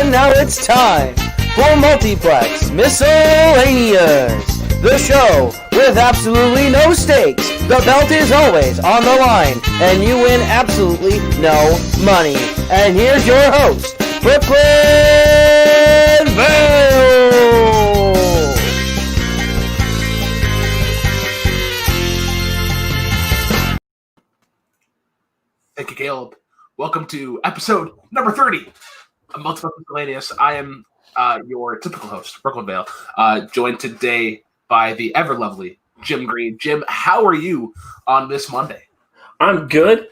And now it's time for Multiplex Miscellaneous, the show with absolutely no stakes. The belt is always on the line, and you win absolutely no money. And here's your host, Brooklyn Vail. Thank you, Caleb. Welcome to episode number 30 of Multiplex Miscellaneous. I am your typical host, Brooklyn Vail, joined today by the ever-lovely Jim Green. Jim, how are you on this Monday? I'm good.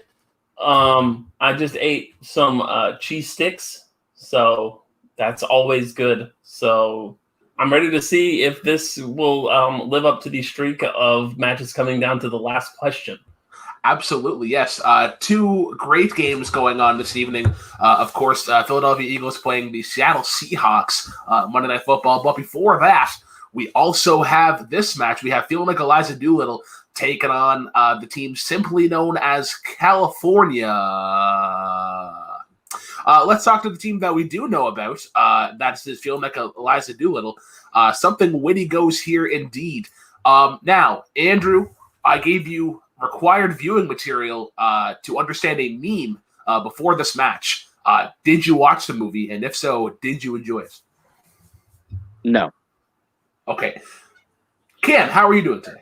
I just ate some cheese sticks, so that's always good. So I'm ready to see if this will live up to the streak of matches coming down to the last question. Absolutely, yes. Two great games going on this evening. Of course, Philadelphia Eagles playing the Seattle Seahawks Monday Night Football. But before that, we also have this match. We have Feeling Like Eliza Doolittle taking on the team simply known as California. Let's talk to the team that we do know about. That's Feeling Like Eliza Doolittle. Something witty goes here indeed. Now, Andrew, I gave you required viewing material to understand a meme before this match. Did you watch the movie? And if so, did you enjoy it? No. Okay. Cam, how are you doing today?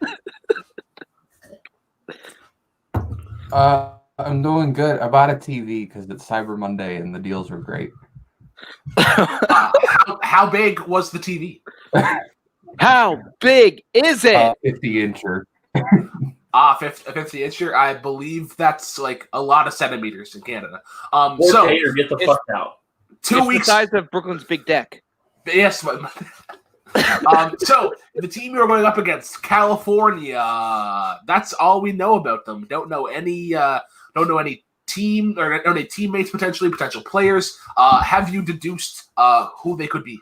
I'm doing good. I bought a TV because it's Cyber Monday and the deals were great. How big was the TV? How big is it? 50-incher. 50-incher. I believe that's like a lot of centimeters in Canada. So get the fuck out. 2 it's weeks. The size of Brooklyn's big deck. Yes. So the team you're going up against, California. That's all we know about them. Don't know any team or any teammates, potential players. Have you deduced who they could be?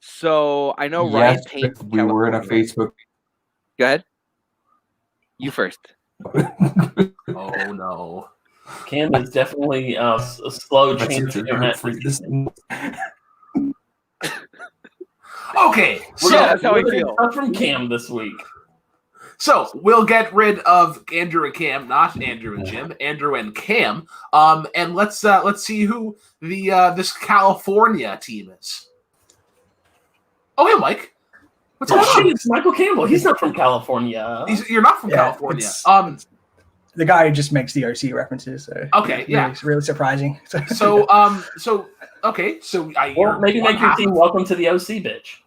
So I know Ryan Yes, Payne. we were in a Facebook. Go ahead. You first. Oh no. Cam is definitely a slow change. Okay, so that's how I feel. From Cam this week. So we'll get rid of Andrew and Cam, not Andrew and Jim, Andrew and Cam. And let's see who the this California team is. Oh, hey, Mike. What's going on? It's Michael Campbell. He's not from California. You're not from California. It's the guy who just makes the OC references. So okay, yeah, it's really surprising. So Well, maybe make your team welcome to the OC, bitch.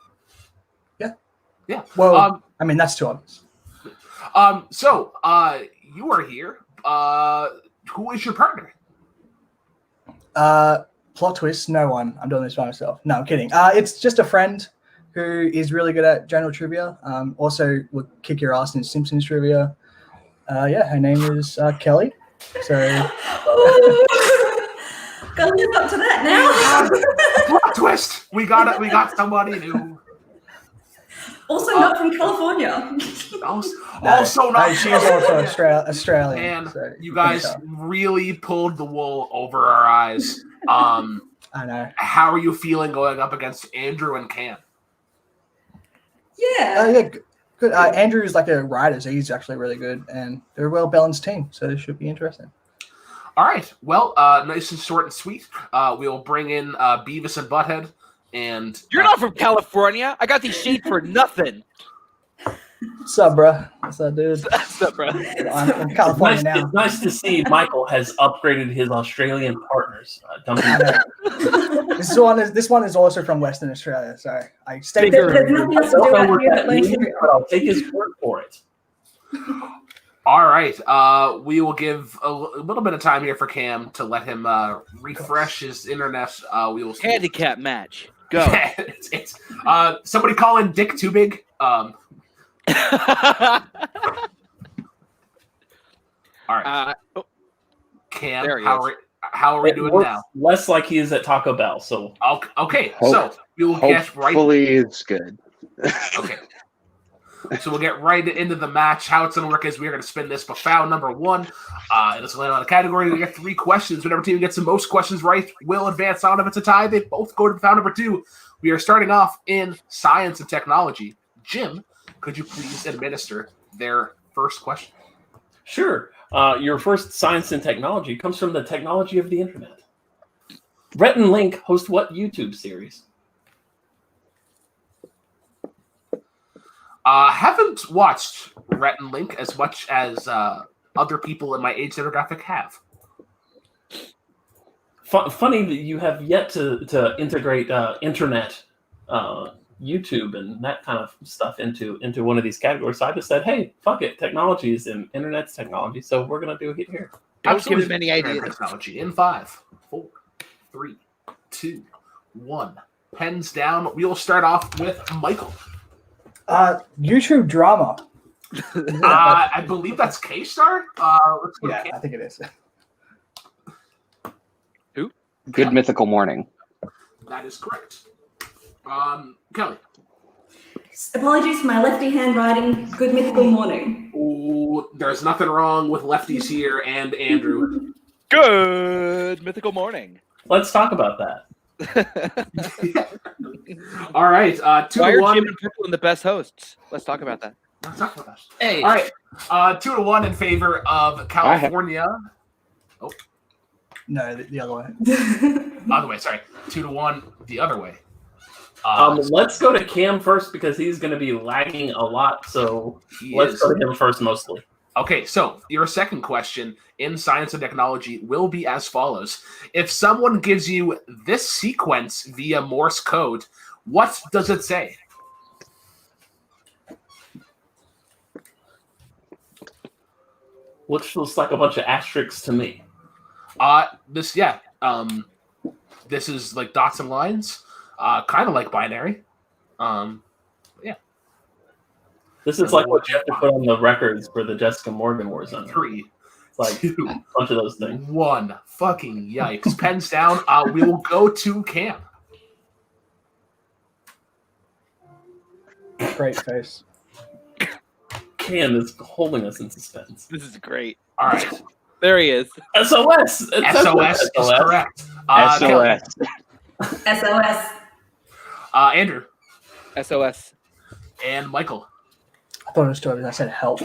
Yeah. Well, I mean that's too obvious. So you are here. Who is your partner? Plot twist: no one. I'm doing this by myself. No, I'm kidding. It's just a friend who is really good at general trivia. Also, will kick your ass in Simpsons trivia. Her name is Kelly. So, gotta live up to that now. Plot twist. We got somebody new. Also not from California. Also not. She is also Australian. And so you guys really pulled the wool over our eyes. I know. How are you feeling going up against Andrew and Cam? Yeah. Good. Andrew is like a writer, so he's actually really good, and they're a well-balanced team, so it should be interesting. All right. Well, nice and short and sweet. We'll bring in Beavis and Butthead. And You're not from California. I got these shades for nothing. What's up, bro? What's up, dude? What's up, bro? I'm from California now. It's nice to see Michael has upgraded his Australian partners. This one is also from Western Australia, so I stay There's here. nothing else to do out here at Lake but I'll take his word for it. all right. We will give a little bit of time here for Cam to let him refresh his internet. We will Handicap match. Go. it's somebody call in Dick Too Big. All right. Cam, how are we doing now? Less like he is at Taco Bell. So okay. So we will get right. Hopefully it's good. Okay. So we'll get right into the match. How it's going to work is we're going to spin this Bafao number 1. It'll land on a category. We get 3 questions. Whatever team gets the most questions right will advance on. If it's a tie, they both go to Bafao number 2. We are starting off in science and technology. Jim, could you please administer their first question? Sure. Your first science and technology comes from the technology of the internet. Rhett and Link host what YouTube series? Haven't watched Rhett and Link as much as other people in my age demographic have. Funny that you have yet to integrate internet, YouTube, and that kind of stuff into one of these categories. So I just said, hey, fuck it, technology is in internet's technology, so we're gonna do it here. Don't give him any ideas. Technology in 5, 4, 3, 2, 1. Pens down. We will start off with Michael. YouTube drama. I believe that's K-Star. Let's go to Yeah, I think it is. Good Mythical Morning. That is correct. Kelly. Apologies for my lefty handwriting. Good mythical morning. Ooh, there's nothing wrong with lefties here, and Andrew. Good mythical morning. Let's talk about that. All right, 2 Why to are 1. Jim and Purple the best hosts? Let's talk about that. Let's talk about that. Hey, All right, 2 to 1 in favor of California. No, the other way. Other way, sorry. 2 to 1 the other way. let's go to Cam first because he's going to be lagging a lot. So let's go to him first mostly. Okay, so your second question in science and technology will be as follows. If someone gives you this sequence via Morse code, what does it say? Looks like a bunch of asterisks to me. This is like dots and lines, kind of like binary. This is like what you have to put on the records for the Jessica Morgan Warzone. 3, It's like 2, a bunch of those things. 1. Fucking yikes. Pens down. We will go to Cam. Great face. Cam is holding us in suspense. This is great. All right. There he is. SOS. SOS is correct. SOS. SOS. Andrew SOS. and Michael. I thought it was stories. I said help.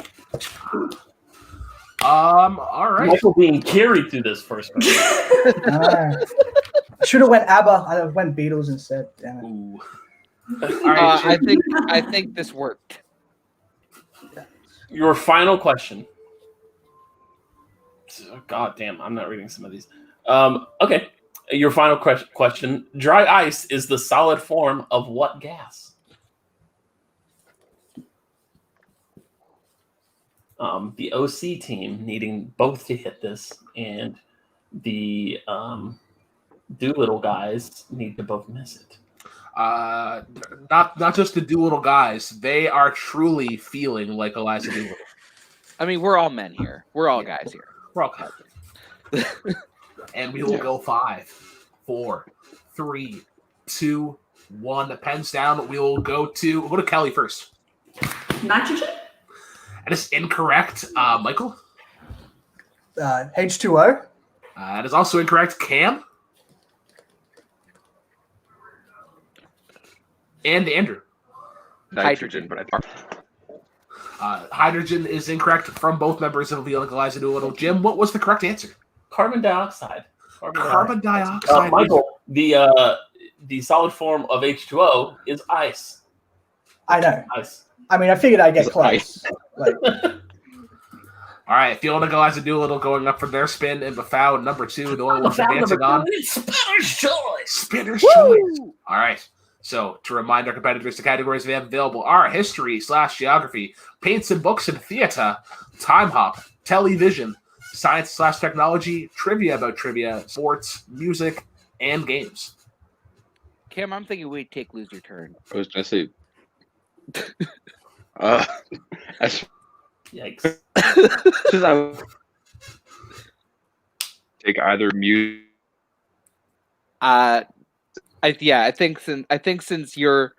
All right. Michael being carried through this first one. I should have went ABBA. I went Beatles instead. Damn it. Ooh. All right. I think this worked. Your final question. Oh, God damn, I'm not reading some of these. Okay. Your final question. Dry ice is the solid form of what gas? The OC team needing both to hit this, and the Doolittle guys need to both miss it. Not just the Doolittle guys. They are truly feeling like Eliza Doolittle. I mean, we're all men here. We're all guys here. We're all guys. And we will go 5, 4, 3, 2, 1. Pens down. We'll go to Kelly first. Nitrogen? That is incorrect. Michael? H2O. That is also incorrect. Cam? And Andrew? Nitrogen, but I think Hydrogen is incorrect from both members of Vail and Eliza Doolittle. Jim, what was the correct answer? Carbon dioxide. Carbon dioxide. Michael, the solid form of H2O is ice. I know. Ice. I mean, I figured I'd get close. Like, All right, Vail and Eliza Doolittle going up for their spin, and Bafao number 2, the one we're advancing on. Spinner's choice. Spinner's choice. All right. So, to remind our competitors, the categories we have available are history/geography, paints and books and theater, time hop, television, science/technology, trivia about trivia, sports, music, and games. Cam, I'm thinking we take lose your turn. I was going to say. Yikes. I would take either mute. I think since you're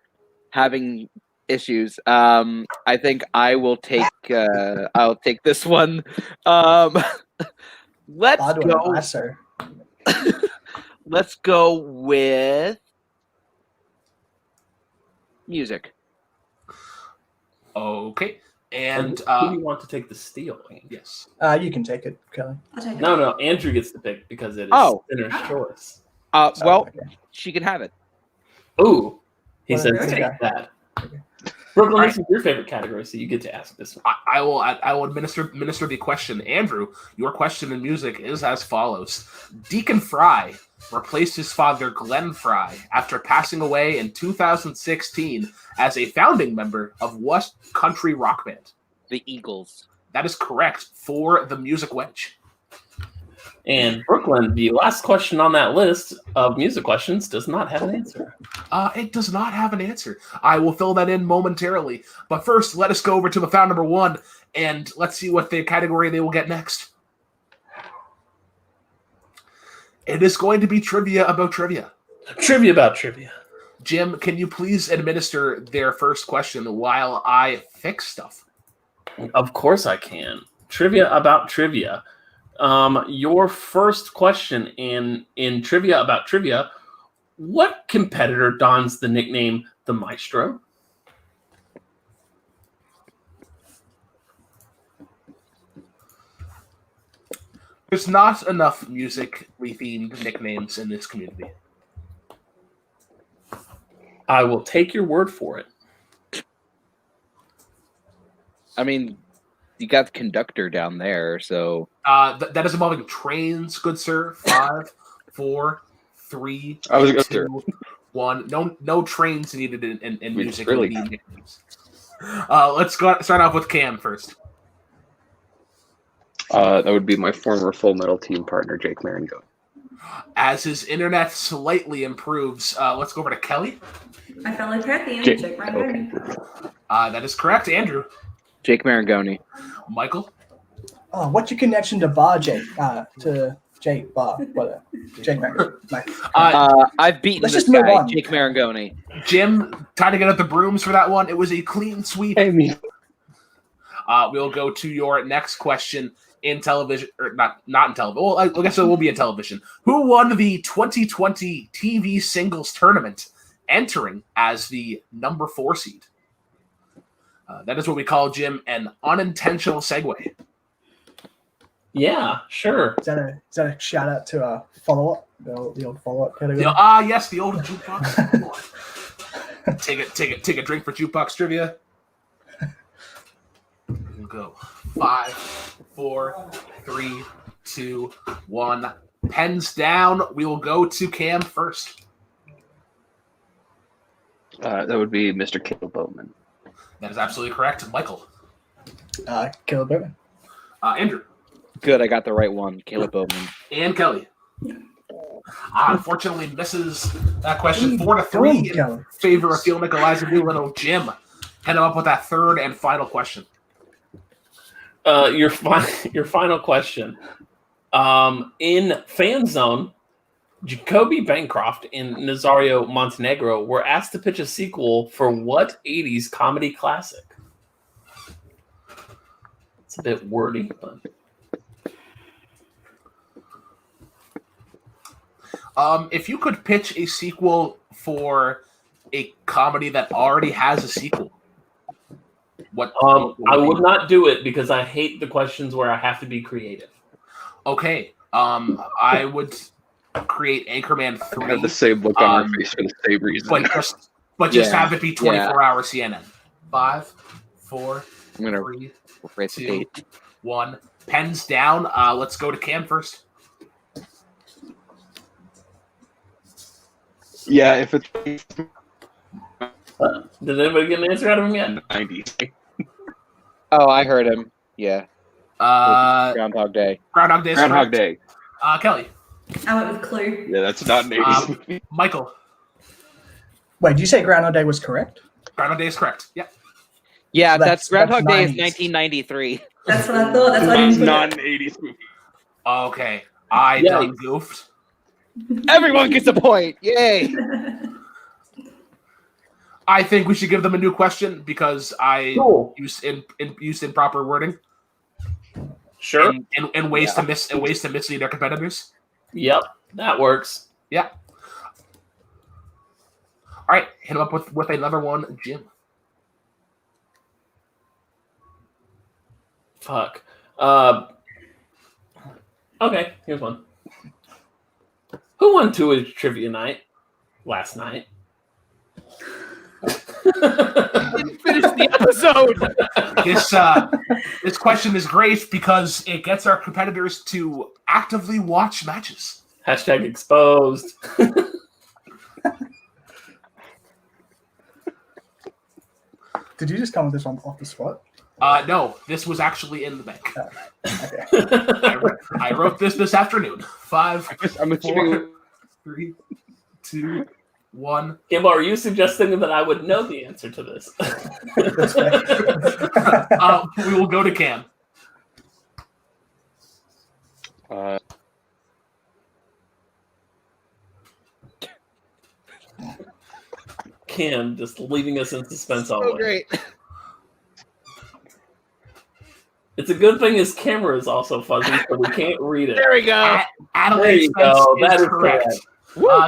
having issues. I think I will take. I'll take this one. Let's Odd one, go. Lasso. Let's go with music. Okay. And who do you want to take the steal? Andrew? yes. You can take it, Kelly. I'll take it. No, Andrew gets to pick because it is Oh. Spinner's choice. Well, Okay. she can have it. Ooh, he Well, said there you take go. that. Okay. Brooklyn, this is your favorite category, so you get to ask this one. I will administer the question. Andrew, your question in music is as follows. Deacon Fry replaced his father Glenn Fry after passing away in 2016 as a founding member of what country rock band? The Eagles. That is correct for the music wedge. And Brooklyn, the last question on that list of music questions does not have an answer. It does not have an answer. I will fill that in momentarily. But first, let us go over to the found number one, and let's see what the category they will get next. It is going to be trivia about trivia. Trivia about trivia. Jim, can you please administer their first question while I fix stuff? Of course I can. Trivia about trivia. Your first question in trivia about trivia, what competitor dons the nickname the Maestro? There's not enough musically themed nicknames in this community. I will take your word for it. I mean, you got the conductor down there, so That is involving trains, good sir. 5, 4, 3, I was gonna say. 2, 1. No trains needed in music. really- nicknames. Let's start off with Cam first. That would be my former Full Metal team partner, Jake Marengo. As his internet slightly improves, let's go over to Kelly. My fellow Parthian, Jake. Jake Rangoni. That is correct. Andrew. Jake Marangoni. Michael. Oh, what's your connection to Barr, Jake? To Jake Barr, whatever. Jake Mac. I've beaten Let's this just move guy, on. Jake Marangoni. Jim, time to get out the brooms for that one. It was a clean sweep. me. We'll go to your next question in television, or not in television. Well, I guess it will be in television. Who won the 2020 TV singles tournament, entering as the number 4 seed? That is what we call, Jim, an unintentional segue. Yeah, sure. Is that a shout out to a follow up? The old follow up category. Yes, the old jukebox. take a drink for jukebox trivia. We'll go 5, 4, 3, 2, 1. Pens down. We will go to Cam first. That would be Mr. Caleb Boatman. That is absolutely correct. Michael. Kaleb Koho. Andrew. Good, I got the right one. Kaleb Boatman. And Kelly. Unfortunately misses that question. Hey, 4-3 in Kelly. favor of Field Nick Eliza Doolittle. Jim, head up with that third and final question. Your final question. In FanZone, Jacoby Bancroft and Nazario Montenegro were asked to pitch a sequel for what 80s comedy classic? It's a bit wordy, but if you could pitch a sequel for a comedy that already has a sequel, what? I would not do it because I hate the questions where I have to be creative. Okay. I would create Anchorman 3. I have the same look on our face for the same reason. But just Yeah, have it be 24-hour CNN. 5, 4, I'm gonna 3, write the 2, date. 1. Pens down. Let's go to Cam first. Yeah, if it's Did anybody get an answer out of him yet? 90s. Oh, I heard him. Yeah. Groundhog Day. Groundhog Day. is Groundhog correct. Day. Kelly. I went with Clue. Yeah, that's not an 80s movie. Michael. Wait, did you say Groundhog Day was correct? Groundhog Day is correct. Yeah. Yeah, That's Groundhog Day is 90s. 1993. That's what I thought. That's why I It's didn't put not it. an 80s movie. Okay. I Yeah. done goofed. Everyone gets a point. Yay. I think we should give them a new question because I used improper wording. Sure. And ways to mislead their competitors. Yep, that works. Yeah. All right, hit him up with another one, Jim. Fuck. Okay, here's one. Who won TWOHIG'S trivia night last night? Didn't finish the episode. This question is great because it gets our competitors to actively watch matches. Hashtag exposed. Did you just come with this one off the spot? No, this was actually in the bank. Okay. I wrote this afternoon. 5, I'm 4, 3, 2, 1. Campbell, are you suggesting that I would know the answer to this? That's fair. We will go to Cam. Cam just leaving us in suspense all So way. great. It's a good thing his camera is also fuzzy, so we can't read it. There we go. Adelaide There you Spence go. is That is correct.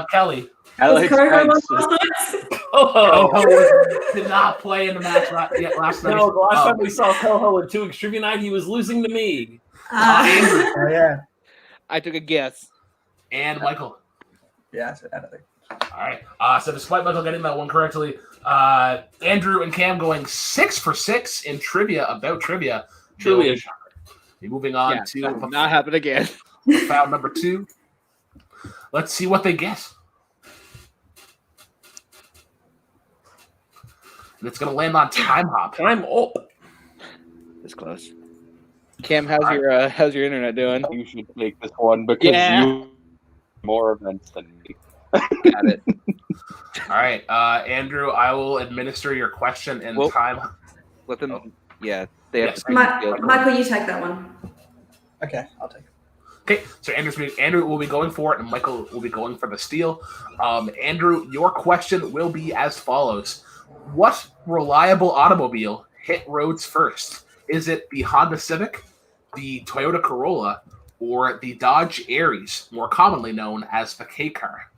Kelly. Was Koho on last night? Koho. Did not play in the match last night. No, the last time we saw Koho in TWOHIG'S trivia night, he was losing to me. Andrew Oh, yeah. I took a guess. and Michael. Yeah, I said anything. All right. So despite Michael getting that one correctly, Andrew and Cam going 6 for 6 in trivia about trivia. Truly a shocker. Moving on Yeah, to that will not happen again. foul number 2. Let's see what they get. And it's going to land on Timehop. Time up. It's close. Cam, how's your internet doing? You should take this one because you more events than me. Got it. All right, Andrew, I will administer your question in time. Let them. Yeah, they have Yes. to. Michael, you take that one. Okay, I'll take it. Okay, so Andrew will be going for it, and Michael will be going for the steal. Andrew, your question will be as follows: what reliable automobile hit roads first? Is it the Honda Civic, the Toyota Corolla, or the Dodge Aries, more commonly known as the K car?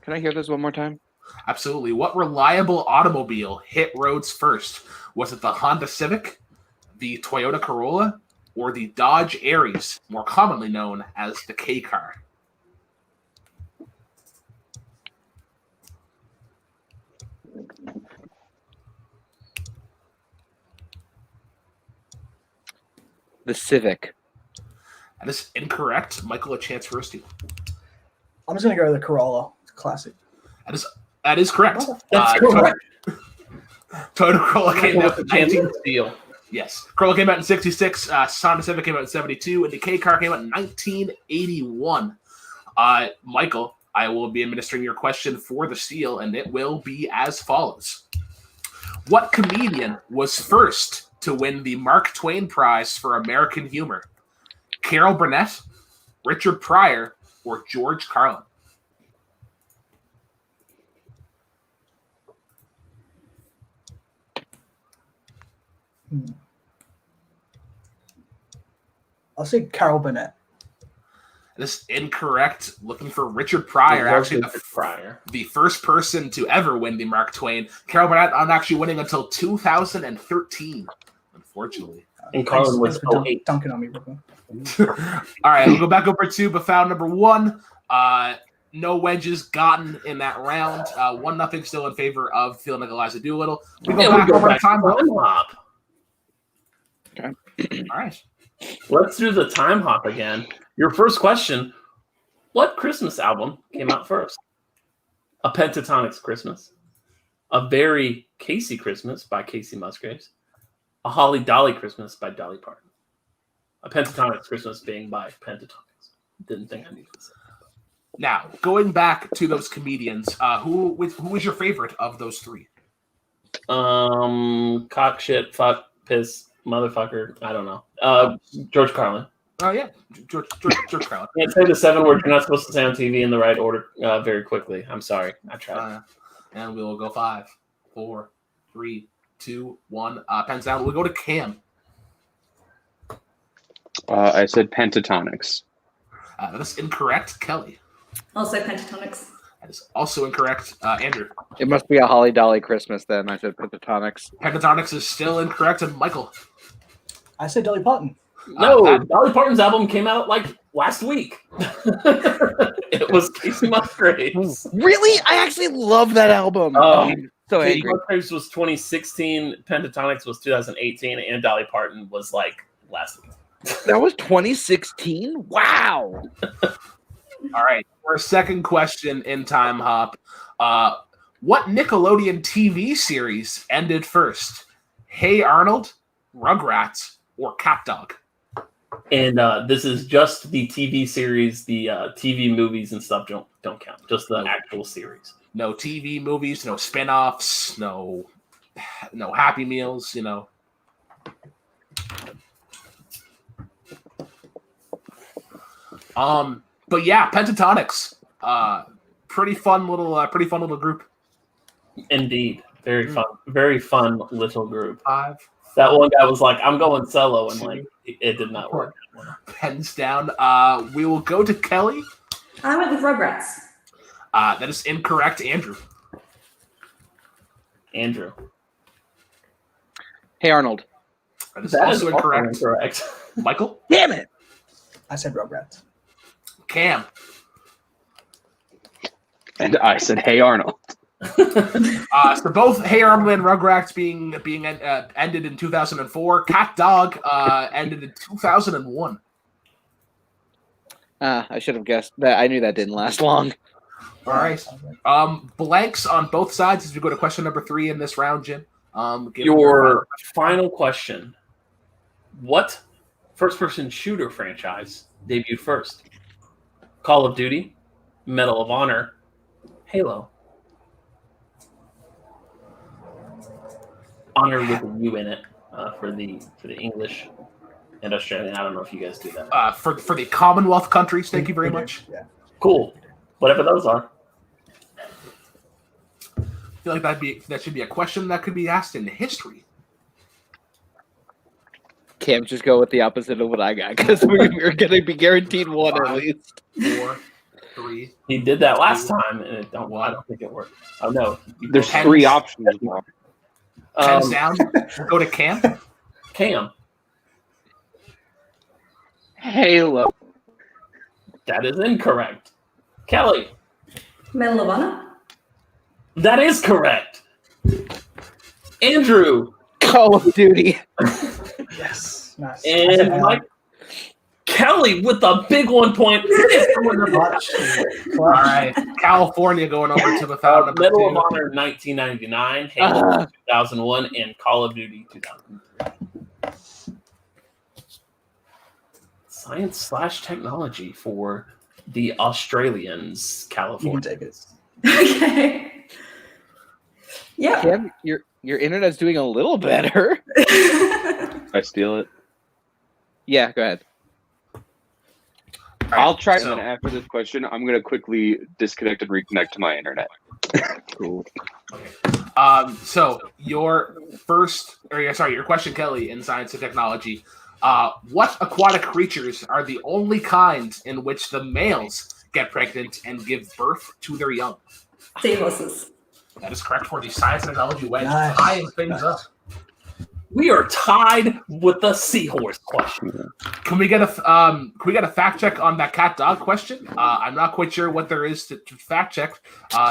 Can I hear this one more time? Absolutely. What reliable automobile hit roads first? Was it the Honda Civic, the Toyota Corolla, or the Dodge Aries, more commonly known as the K car? The Civic. That is incorrect. Michael, a chance for a steal. I'm just going to go with the Corolla. It's classic. That is correct. That's correct. Toyota Corolla came out With in the chance 19. to steal. Yes, Corolla came out in 66. Honda Civic came out in 72, and the K car came out in 1981. Michael, I will be administering your question for the steal, and it will be as follows: what comedian was first to win the Mark Twain Prize for American Humor? Carol Burnett, Richard Pryor, or George Carlin? I'll say Carol Burnett. This is incorrect. Looking for Richard Pryor, actually the first person to ever win the Mark Twain. Carol Burnett not actually winning until 2013, unfortunately. And Carlin was Thanks for 08. dunking on me, Brooklyn. All right, we'll go back over to Buffon number 1. No wedges gotten in that round. 1-0 still in favor of Phil Nicoliza Doolittle. We go back over to Time Hop. Okay. All right. Let's do the time hop again. Your first question: what Christmas album came out first? A Pentatonix Christmas, a Very Casey Christmas by Casey Musgraves, a Holly Dolly Christmas by Dolly Parton. A Pentatonix Christmas being by Pentatonix. Didn't think I needed to say that. Now, going back to those comedians, who was your favorite of those 3? Cock, shit, fuck, piss, motherfucker. I don't know. George Carlin. Oh yeah, George Carlin. Can't say the 7 words you're not supposed to say on TV in the right order very quickly. I'm sorry. I tried. And we will go 5, 4, 3, 2, 1. Pens down. We'll go to Cam. I said pentatonics. That is incorrect. Kelly. Also pentatonics. That is also incorrect. Andrew. It must be a Holly Dolly Christmas then. I said pentatonics. Pentatonics is still incorrect. And Michael. I said Dolly Parton. No, Dolly Parton's album came out like last week. It was Casey Musgraves. Really? I actually love that album. So Casey angry. Musgraves was 2016, Pentatonics was 2018, and Dolly Parton was like last week. That was 2016? Wow. All right. For a second question in Time Hop, what Nickelodeon TV series ended first? Hey Arnold, Rugrats, or Cat Dog? And this is just the TV series. The TV movies and stuff don't count. Just the actual series. No TV movies, no spin-offs, no Happy Meals, you know. But yeah, Pentatonics. Pretty fun little group. Indeed. Very fun little group. 5. That one guy was like, I'm going solo, and like it did not work. Pens down. We will go to Kelly. I went with Rugrats. That is incorrect, Andrew. Andrew. Hey Arnold. That is also incorrect. Michael. Damn it. I said Rugrats. Cam. And I said, hey, Arnold. So both Hey Arnold and Rugrats being ended in 2004. Cat Dog ended in 2001. I should have guessed that. I knew that didn't last long. All right. Blanks on both sides as we go to question number 3 in this round, Jim. Your final question. What first-person shooter franchise debuted first? Call of Duty, Medal of Honor, Halo. Honor with a U in it for the English and Australian. I don't know if you guys do that. For the Commonwealth countries, thank you very much. Yeah. Cool. Whatever those are. I feel like that should be a question that could be asked in history. Can't just go with the opposite of what I got because we're going to be guaranteed one 5, at least. 4, 3. He did that last time, and I don't think it worked. Oh no. There's 3 options now. Pens down. Go to Cam. Cam. Halo. That is incorrect. Kelly. Medal of Honor. That is correct. Andrew. Call of Duty. Yes. Nice. And Mike. Kelly with a big 1 point. All right. California going over to the foul number Medal 2. of Honor 1999, Halo 2001, and Call of Duty 2003. Science/technology for the Australians, California. You can take it. Okay. Yeah. Kim, your internet's doing a little better. I steal it. Yeah, go ahead. I'll try and after this question, I'm going to quickly disconnect and reconnect to my internet. Cool. So your question, Kelly, in science and technology. What aquatic creatures are the only kind in which the males get pregnant and give birth to their young? Seahorses. That is correct for the science and technology wedge. Nice. Tying things up. We are tied with the seahorse question. Can we get a fact check on that cat dog question? I'm not quite sure what there is to fact check.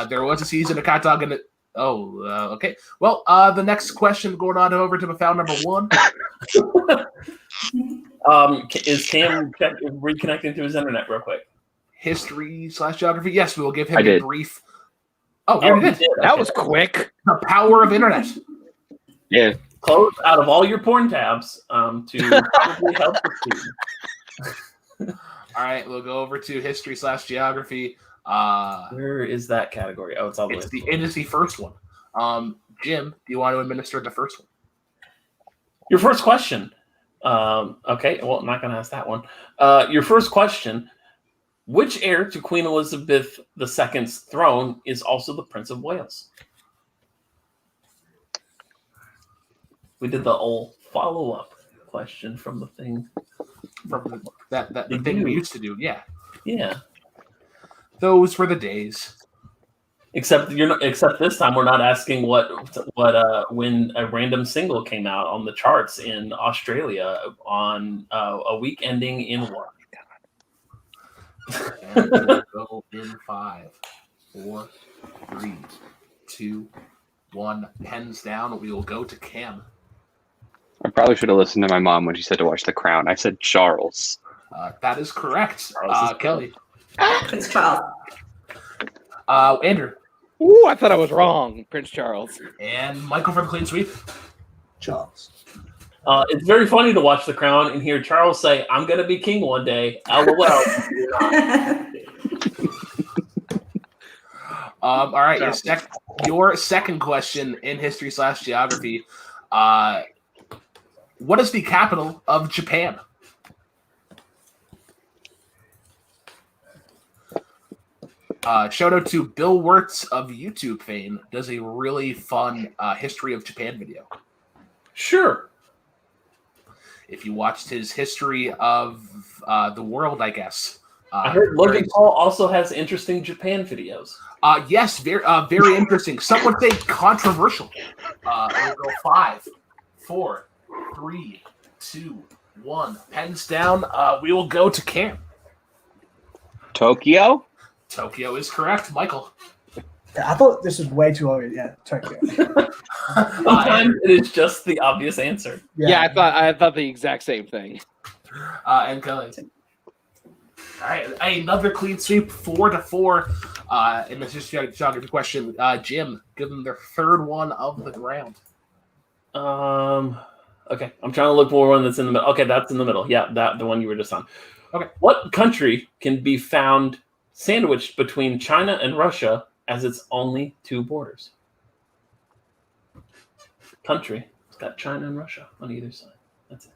There was a season of cat dog in it. Okay. Well, the next question going on over to the foul number 1. Is Cam reconnecting to his internet real quick? History/geography. Yes, we will give him a brief. Oh, Oh, we did. That was quick. The power of internet. Yeah. Close out of all your porn tabs to probably help the student. All right, we'll go over to history/geography. Where is that category? Oh, it's all the way. It is the first one. Jim, do you want to administer the first one? Your first question. Okay, well, I'm not going to ask that one. Your first question, which heir to Queen Elizabeth II's throne is also the Prince of Wales? We did the old follow-up question from the thing. From the thing we used to do. Yeah. Yeah. Those were the days. Except this time we're not asking what when a random single came out on the charts in Australia on a week ending in what? And we'll go in 5, 4, 3, 2, 1. Pens down. We will go to Cam. I probably should have listened to my mom when she said to watch The Crown. I said Charles. That is correct. Kelly. It's Charles. Andrew. Ooh, I thought I was wrong. Prince Charles. And Michael for the clean sweep. Charles. It's very funny to watch The Crown and hear Charles say, "I'm going to be king one day." LOL. All right, your second question in history/geography. What is the capital of Japan? Shout out to Bill Wirtz of YouTube fame. Does a really fun history of Japan video. Sure. If you watched his history of the world, I guess. I heard Logan Paul also has interesting Japan videos. Yes, very interesting. Some would say controversial. We'll go 5, 4, 3, 2, 1. Pens down. We will go to Cam. Tokyo? Tokyo is correct. Michael. Yeah, I thought this was way too obvious. Yeah, Tokyo. Sometimes it is just the obvious answer. Yeah, I thought the exact same thing. And Kelly. All right, another clean sweep, 4-4 in the history geography question. Jim, give them their third one of the round. Okay, I'm trying to look for one that's in the middle. Okay, that's in the middle. Yeah, the one you were just on. Okay. What country can be found sandwiched between China and Russia as its only two borders? Country. It's got China and Russia on either side. That's it.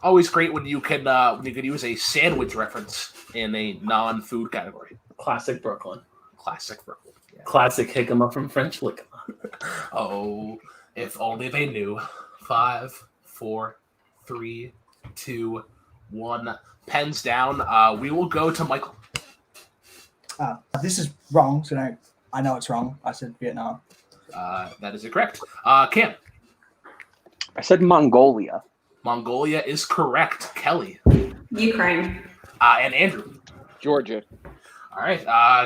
Always great when you can use a sandwich reference in a non-food category. Classic Brooklyn. Classic Brooklyn. Yeah. Classic Hickama from French Lickama. Oh, if only they knew. 5, 4, 3, 2, 1. Pens down. We will go to Michael. This is wrong, so I know it's wrong. I said Vietnam. That is incorrect. Cam. I said Mongolia. Mongolia is correct. Kelly. Ukraine. And Andrew. Georgia. All right.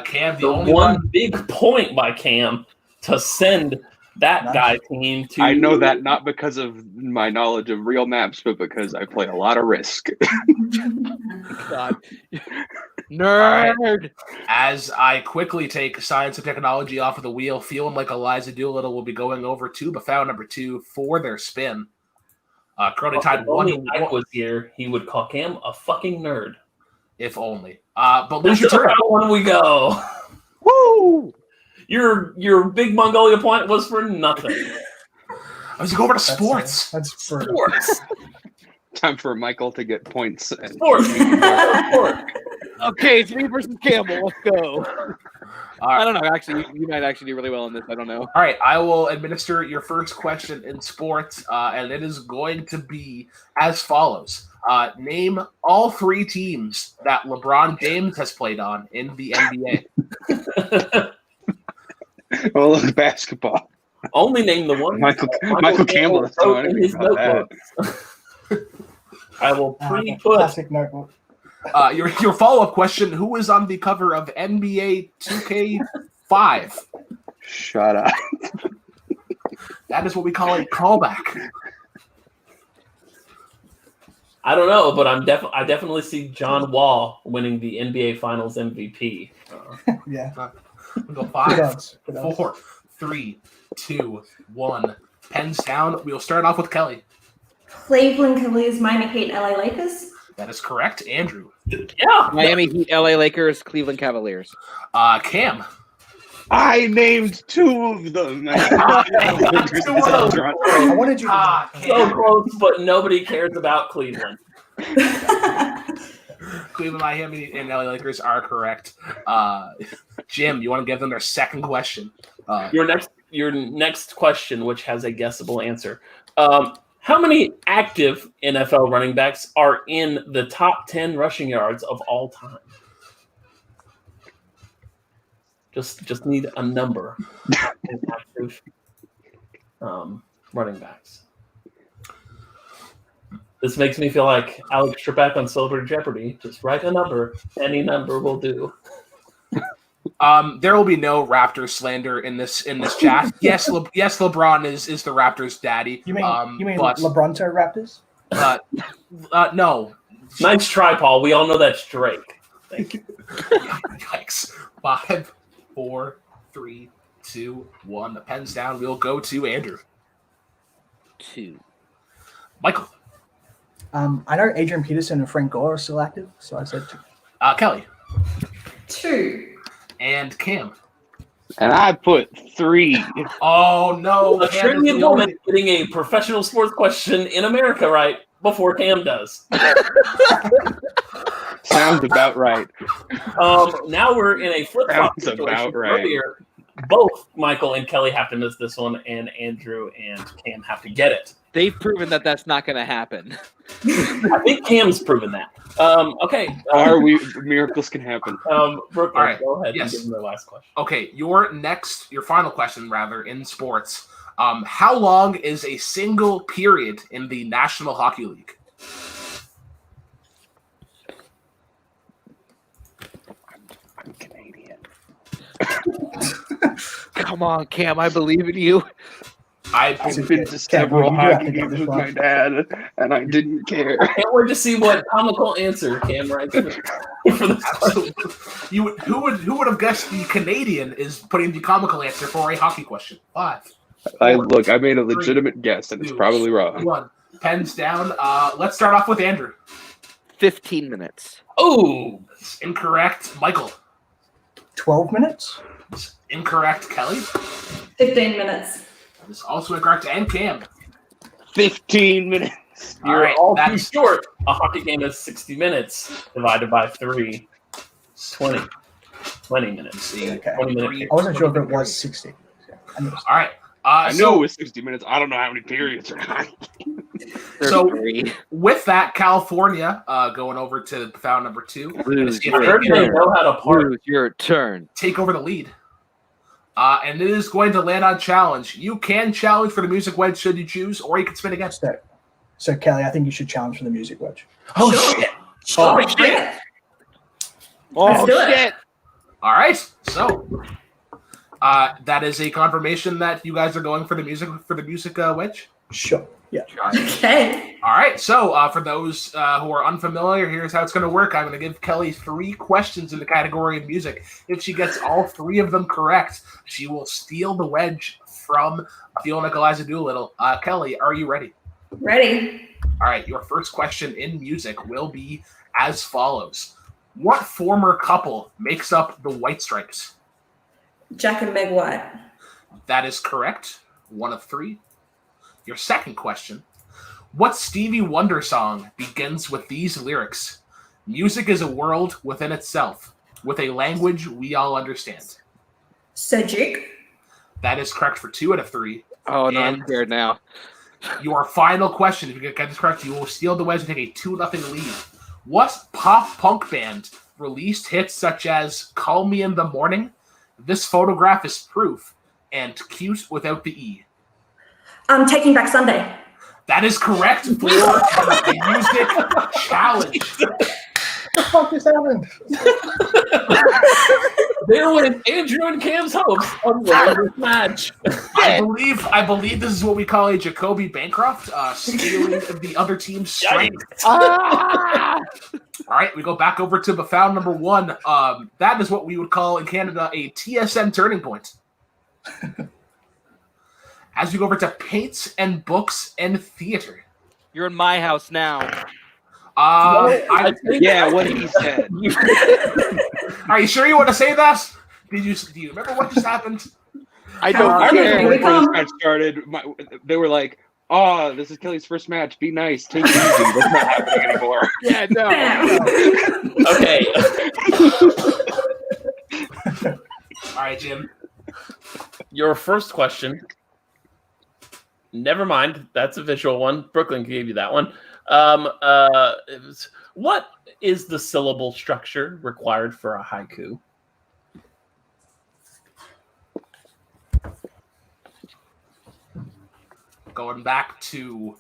Cam, the The only one one. big point by Cam to send that Nice. guy team to. I know that not because of my knowledge of real maps, but because I play a lot of Risk. God. Nerd. As I quickly take science and technology off of the wheel, feeling like Eliza Doolittle will be going over to Bafau number 2 for their spin. Currently tied If only 1-1. Mike was here, he would call Cam a fucking nerd. If only. But lose your turn. When we go. Woo! Your big Mongolia point was for nothing. I was going to go over to sports. That's for Sports. Time for Michael to get points. Sports. Okay, it's me versus Campbell. Let's go. All I right. don't know. Actually, you might actually do really well in this. I don't know. All right, I will administer your first question in sports, and it is going to be as follows. Name all 3 teams that LeBron James has played on in the NBA. Oh, look, basketball. Only name the one. Michael Campbell is wrote in his about that. notebooks. I will pre-put. classic notebook. Your follow-up question, who is on the cover of NBA 2K5? Shut up. That is what we call a callback. I don't know, but I definitely see John Wall winning the NBA Finals MVP. Yeah. We'll go Good 5, odds. Good odds. 4, 3, 2, 1. Pens down. We'll start off with Kelly. Cleveland Cavaliers, Miami Heat, LA Lakers. That is correct. Andrew. Yeah. Miami Heat, LA Lakers, Cleveland Cavaliers. Cam. I named 2 of them. I wanted you to. So close, but nobody cares about Cleveland. Cleveland, Miami, and LA Lakers are correct. Jim, you want to give them their second question? Your next question, which has a guessable answer. How many active NFL running backs are in the top 10 rushing yards of all time? Just need a number of active running backs. This makes me feel like Alex Trebek on Celebrity Jeopardy. Just write a number. Any number will do. There will be no Raptors slander in this chat. Yes, LeBron is the Raptors' daddy. You mean but, LeBronto Raptors? No. Nice try, Paul. We all know that's Drake. Thank you. Yikes. 5, 4, 3, 2, 1. The pen's down. We'll go to Andrew. 2. Michael. I know Adrian Peterson and Frank Gore are still active, so I said 2. Kelly. 2. And Cam. And I put 3. Oh, no. A trivia woman getting a professional sports question in America right before Cam does. Sounds about right. Now we're in a flip-flop Sounds situation. about right. Earlier, both Michael and Kelly have to miss this one, and Andrew and Cam have to get it. They've proven that that's not going to happen. I think Cam's proven that. Okay. Miracles can happen. Brooke, All right. go ahead Yes. and give them their last question. Okay, your final question, rather, in sports. How long is a single period in the National Hockey League? I'm Canadian. Come on, Cam. I believe in you. I've been to several hockey games with my dad, and I didn't care. I can't wait to see what comical answer Cam writes for this question. Who would have guessed the Canadian is putting the comical answer for a hockey question? 5. I made a legitimate guess, and it's probably wrong. 1. Pens down. Let's start off with Andrew. 15 minutes. Oh, It's incorrect. Michael. 12 minutes? It's incorrect. Kelly. 15 minutes. It's also incorrect. And Cam. 15 minutes. you're right, all too that's- short. A hockey game is 60 minutes divided by 3. 20 minutes. See, Okay. 20 minutes. I wasn't sure if it was 60. All right. I know it was 60 minutes. I don't know how many periods are not. So 3. with that, California going over to foul number 2. Lose If I they heard can they know how to park. Lose your turn. take over the lead. And it is going to land on challenge. You can challenge for the music wedge should you choose, or you can spin again. So, Kelly, I think you should challenge for the music wedge. Oh, Sure. shit. Sure. Oh, shit. Let's do it. Shit. All right. So that is a confirmation that you guys are going for the music wedge. Sure. Yeah. Okay. All right. So for those who are unfamiliar, here's how it's going to work. I'm going to give Kelly 3 questions in the category of music. If she gets all 3 of them correct, she will steal the wedge from Feel Like Eliza Doolittle. Kelly, are you ready? Ready. All right. Your first question in music will be as follows. What former couple makes up the White Stripes? Jack and Meg White. That is correct. 1 of 3. Your second question. What Stevie Wonder song begins with these lyrics? Music is a world within itself, with a language we all understand. Cedric. That is correct for 2 out of 3. Oh, no, I'm And scared now. your final question, if you get this correct, you will steal the wedge and take a 2-0 lead. What pop punk band released hits such as Call Me in the Morning, This Photograph is Proof, and Cute Without the E? Taking Back Sunday. That is correct for the music challenge. What the fuck just happened? There went Andrew and Cam's hopes on this match. I believe this is what we call a Jacoby Bancroft, stealing the other team's strength. All right, we go back over to the foul number 1. That is what we would call in Canada a TSN turning point. As we go over to paints and books and theater. You're in my house now. Yeah, what he said. Are you sure you want to say that? Do you remember what just happened? I don't I care. remember Before this we match started, they were like, "Oh, this is Kelly's first match. Be nice. Take it easy." That's not happening anymore. Yeah, no. Okay. All right, Jim. Your first question. Never mind. That's a visual one. Brooklyn gave you that one. What is the syllable structure required for a haiku? Going back to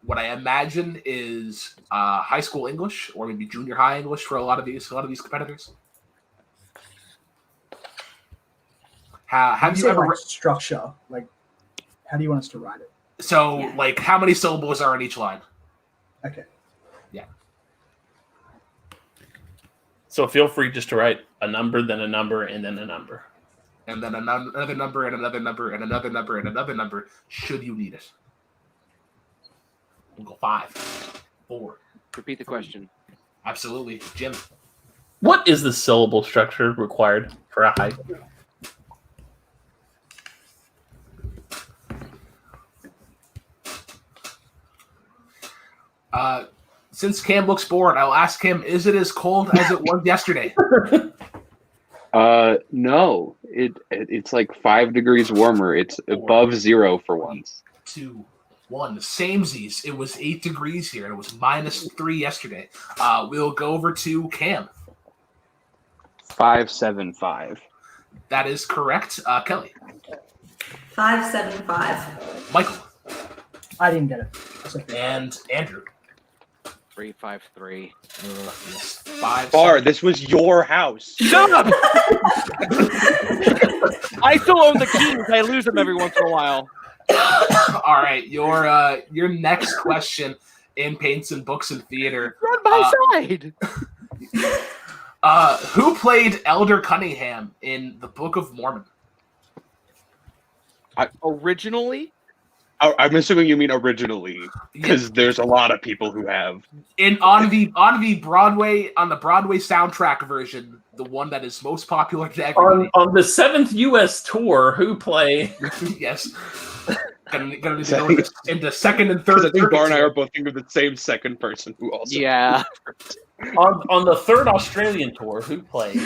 what I imagine is high school English or maybe junior high English for a lot of these competitors. Have you ever structure? Like, how do you want us to write it? So, Yeah. like, how many syllables are in each line? Okay. Yeah. So feel free just to write a number, then a number, and then a number. And then another number, and another number, and another number, and another number, should you need it. We'll go 5, 4. Repeat the question. Absolutely. Jim. What is the syllable structure required for a haiku? Since Cam looks bored, I'll ask him, is it as cold as it was yesterday? No. It's like 5 degrees warmer. It's above 0 for once. 2, 1. Samesies. It was 8 degrees here, and it was -3 yesterday. We'll go over to Cam. 575. That is correct. Kelly. 575. Michael. I didn't get it. And Andrew. 353. Yes. 5. Barr, this was your house. Shut up! I still own the keys. I lose them every once in a while. All right, your next question in Paints and Books and Theater. Run my side. Who played Elder Cunningham in the Book of Mormon? Originally? I'm assuming you mean originally, because there's a lot of people who have. On the Broadway soundtrack version, the one that is most popular to everybody. On the 7th U.S. tour, who play? Yes. Gonna need to go into second and third. I think Barr and I are both thinking of the same second person who also. Yeah. on the 3rd Australian tour, who played?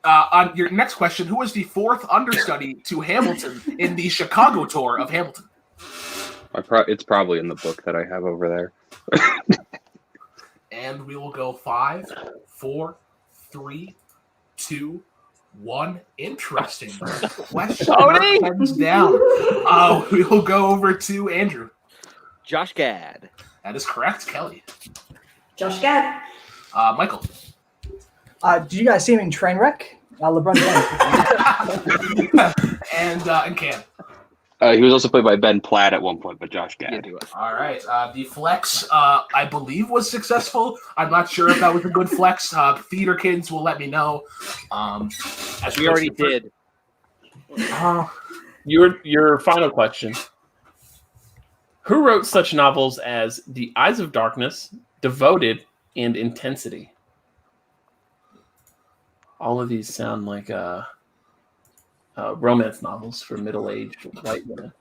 On your next question, who was the 4th understudy to Hamilton in the Chicago tour of Hamilton? It's probably in the book that I have over there. And we will go 5, 4, 3, 2, 1. Interesting question. Tony! Hands down. We will go over to Andrew. Josh Gad. That is correct. Kelly. Josh Gad. Michael. Did you guys see him in Trainwreck? LeBron James. And Cam. He was also played by Ben Platt at one point, but Josh Gad. All right. The flex, I believe, was successful. I'm not sure if that was a good flex. Theater kids will let me know. As We already did. Your final question. Who wrote such novels as The Eyes of Darkness, Devoted, and Intensity? All of these sound like romance novels for middle-aged white women.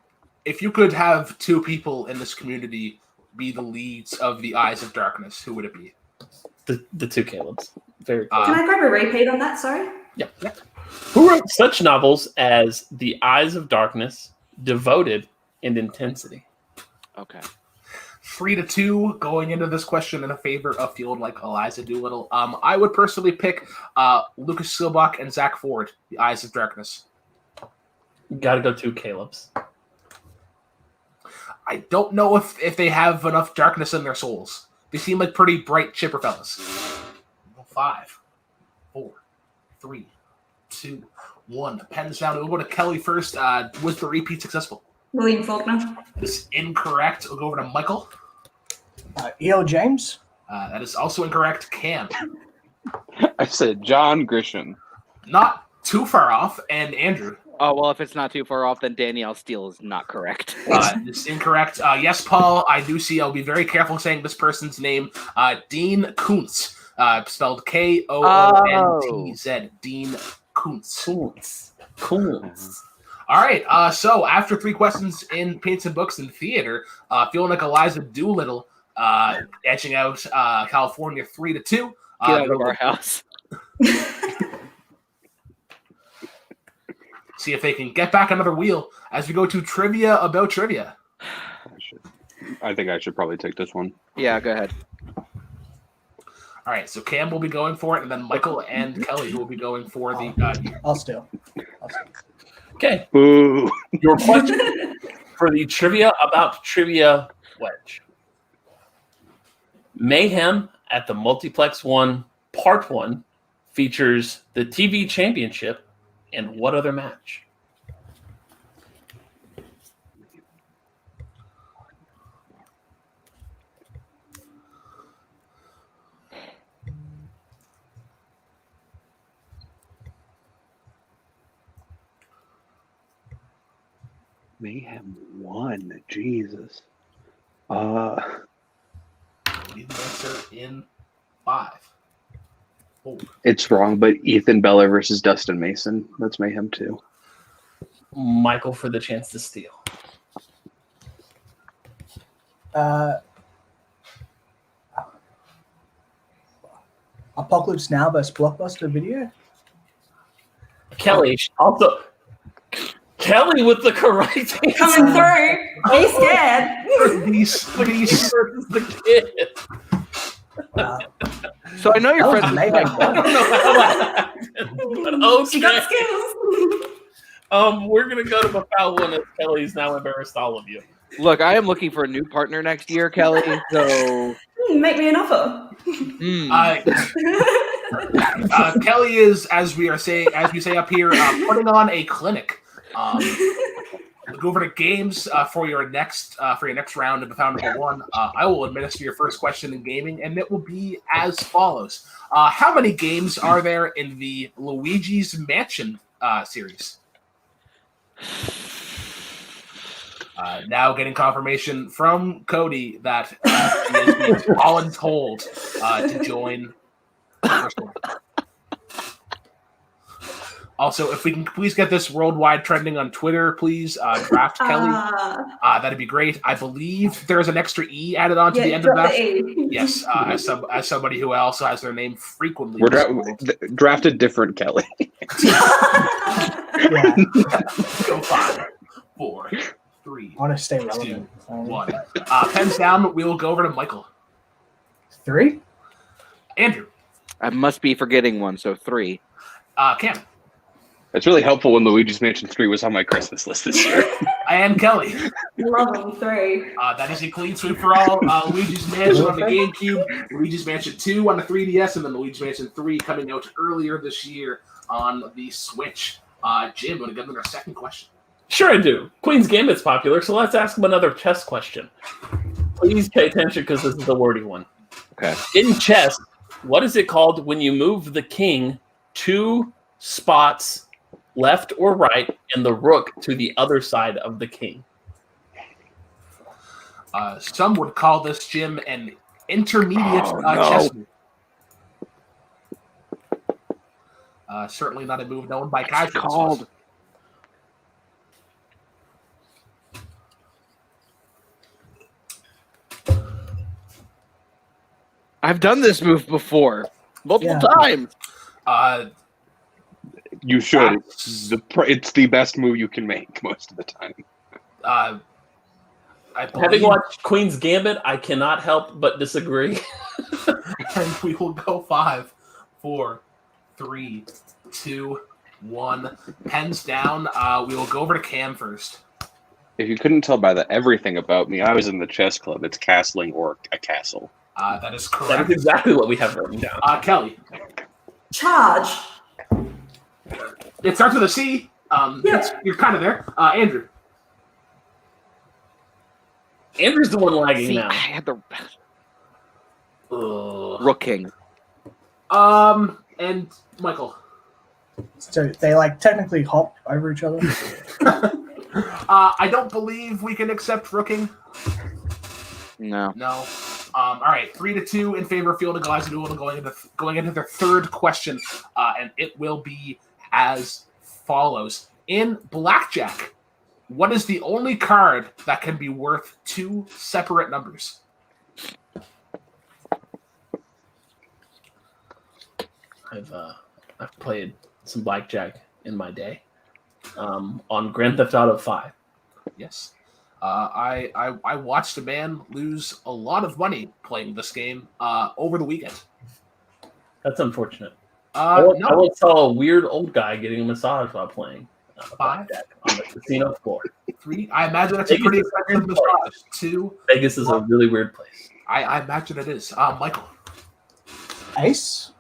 If you could have 2 people in this community be the leads of The Eyes of Darkness, who would it be? The 2 Calebs. Very cool. Can I grab a repeat on that? Sorry. Yeah. Who wrote such novels as The Eyes of Darkness, Devoted, and Intensity? Okay. 3-2 going into this question in a favor of field like Eliza Doolittle. I would personally pick Lucas Silbach and Zach Ford, The Eyes of Darkness. Got to go 2 Calebs. I don't know if they have enough darkness in their souls. They seem like pretty bright, chipper fellas. 5, 4, 3, 2, 1. Pens down. We'll go to Kelly first. Was the repeat successful? William Faulkner. That is incorrect. We'll go over to Michael. E.L. James. That is also incorrect. Cam. I said John Grisham. Not too far off. And Andrew. Oh, well, if it's not too far off, then Danielle Steele is not correct. It's incorrect. Yes, Paul, I do see. I'll be very careful saying this person's name. Dean Koontz, spelled Koonntz. Dean Kuntz. Kuntz. All right. So after 3 questions in Paints and Books and Theater, feeling like Eliza Doolittle edging out California 3-2. Get out of our house. See if they can get back another wheel as we go to trivia about trivia. I think I should probably take this one. Yeah, go ahead. All right, so Cam will be going for it, and then Michael and Kelly will be going for the. I'll steal. Okay. Boo. Your question for the trivia about trivia Wedge. Mayhem at the Multiplex 1 Part 1 features the TV Championship and what other match? Mayhem 1. Jesus. Leave the answer in 5. 4. It's wrong, but Ethan Bella versus Dustin Mason. That's Mayhem 2. Michael for the chance to steal. Apocalypse Now versus Blockbuster Video. Kelly also. Kelly with the correct answer. Coming through. Be scared. These the kid. So I know your friends. I don't know how that happened, but She got okay. skills. We're gonna go to the foul one as Kelly's now embarrassed all of you. Look, I am looking for a new partner next year, Kelly. So Make me an offer. Kelly is, as we say up here, putting on a clinic. Go over to games for your next round of the Fandom 1. I will administer your first question in gaming, and it will be as follows: how many games are there in the Luigi's Mansion series? Now getting confirmation from Cody that he is being voluntold to join the first one. Also, if we can please get this worldwide trending on Twitter, please draft Kelly. That'd be great. I believe there's an extra E added on to the end of that. Yes, as somebody who also has their name frequently. We're drafted different Kelly. Go 5, 4, 3. I want to stay 2, relevant. 1. Pens down. We will go over to Michael. 3. Andrew. I must be forgetting one. So 3. Cam. It's really helpful when Luigi's Mansion 3 was on my Christmas list this year. And Kelly. Love them. 3. That is a clean sweep for all. Luigi's Mansion on the GameCube, Luigi's Mansion 2 on the 3DS, and then Luigi's Mansion 3 coming out earlier this year on the Switch. Jim, want to get into our second question? Sure I do. Queen's Gambit's popular, so let's ask him another chess question. Please pay attention because this is the wordy one. Okay. In chess, what is it called when you move the king 2 spots left or right and the rook to the other side of the king? Some would call this, Jim, an intermediate chess move. Certainly not a move known by casuals. Called. I've done this move before, multiple times. You should. It's the best move you can make most of the time. Having watched Queen's Gambit, I cannot help but disagree. And we will go 5, 4, 3, 2, 1. Pens down. We will go over to Cam first. If you couldn't tell by everything about me, I was in the chess club. It's castling or a castle. That is correct. That is exactly what we have written down. Kelly. Charge. It starts with a C. You're kind of there. Andrew. Andrew's the one lagging See, now. I had the Rook King. And Michael. So they technically hop over each other. I don't believe we can accept rooking. No. All right, 3-2 in favor of Field of Eliza Doolittle going into their third question, and it will be: as follows. In blackjack, what is the only card that can be worth 2 separate numbers? I've played some blackjack in my day on Grand Theft Auto 5. Yes. I watched a man lose a lot of money playing this game over the weekend. That's unfortunate. No. I once saw a weird old guy getting a massage while playing 5 blackjack on the casino floor. 3. I imagine that's a pretty expensive massage. 2. Vegas is a really weird place. I imagine it is. Michael. Ace.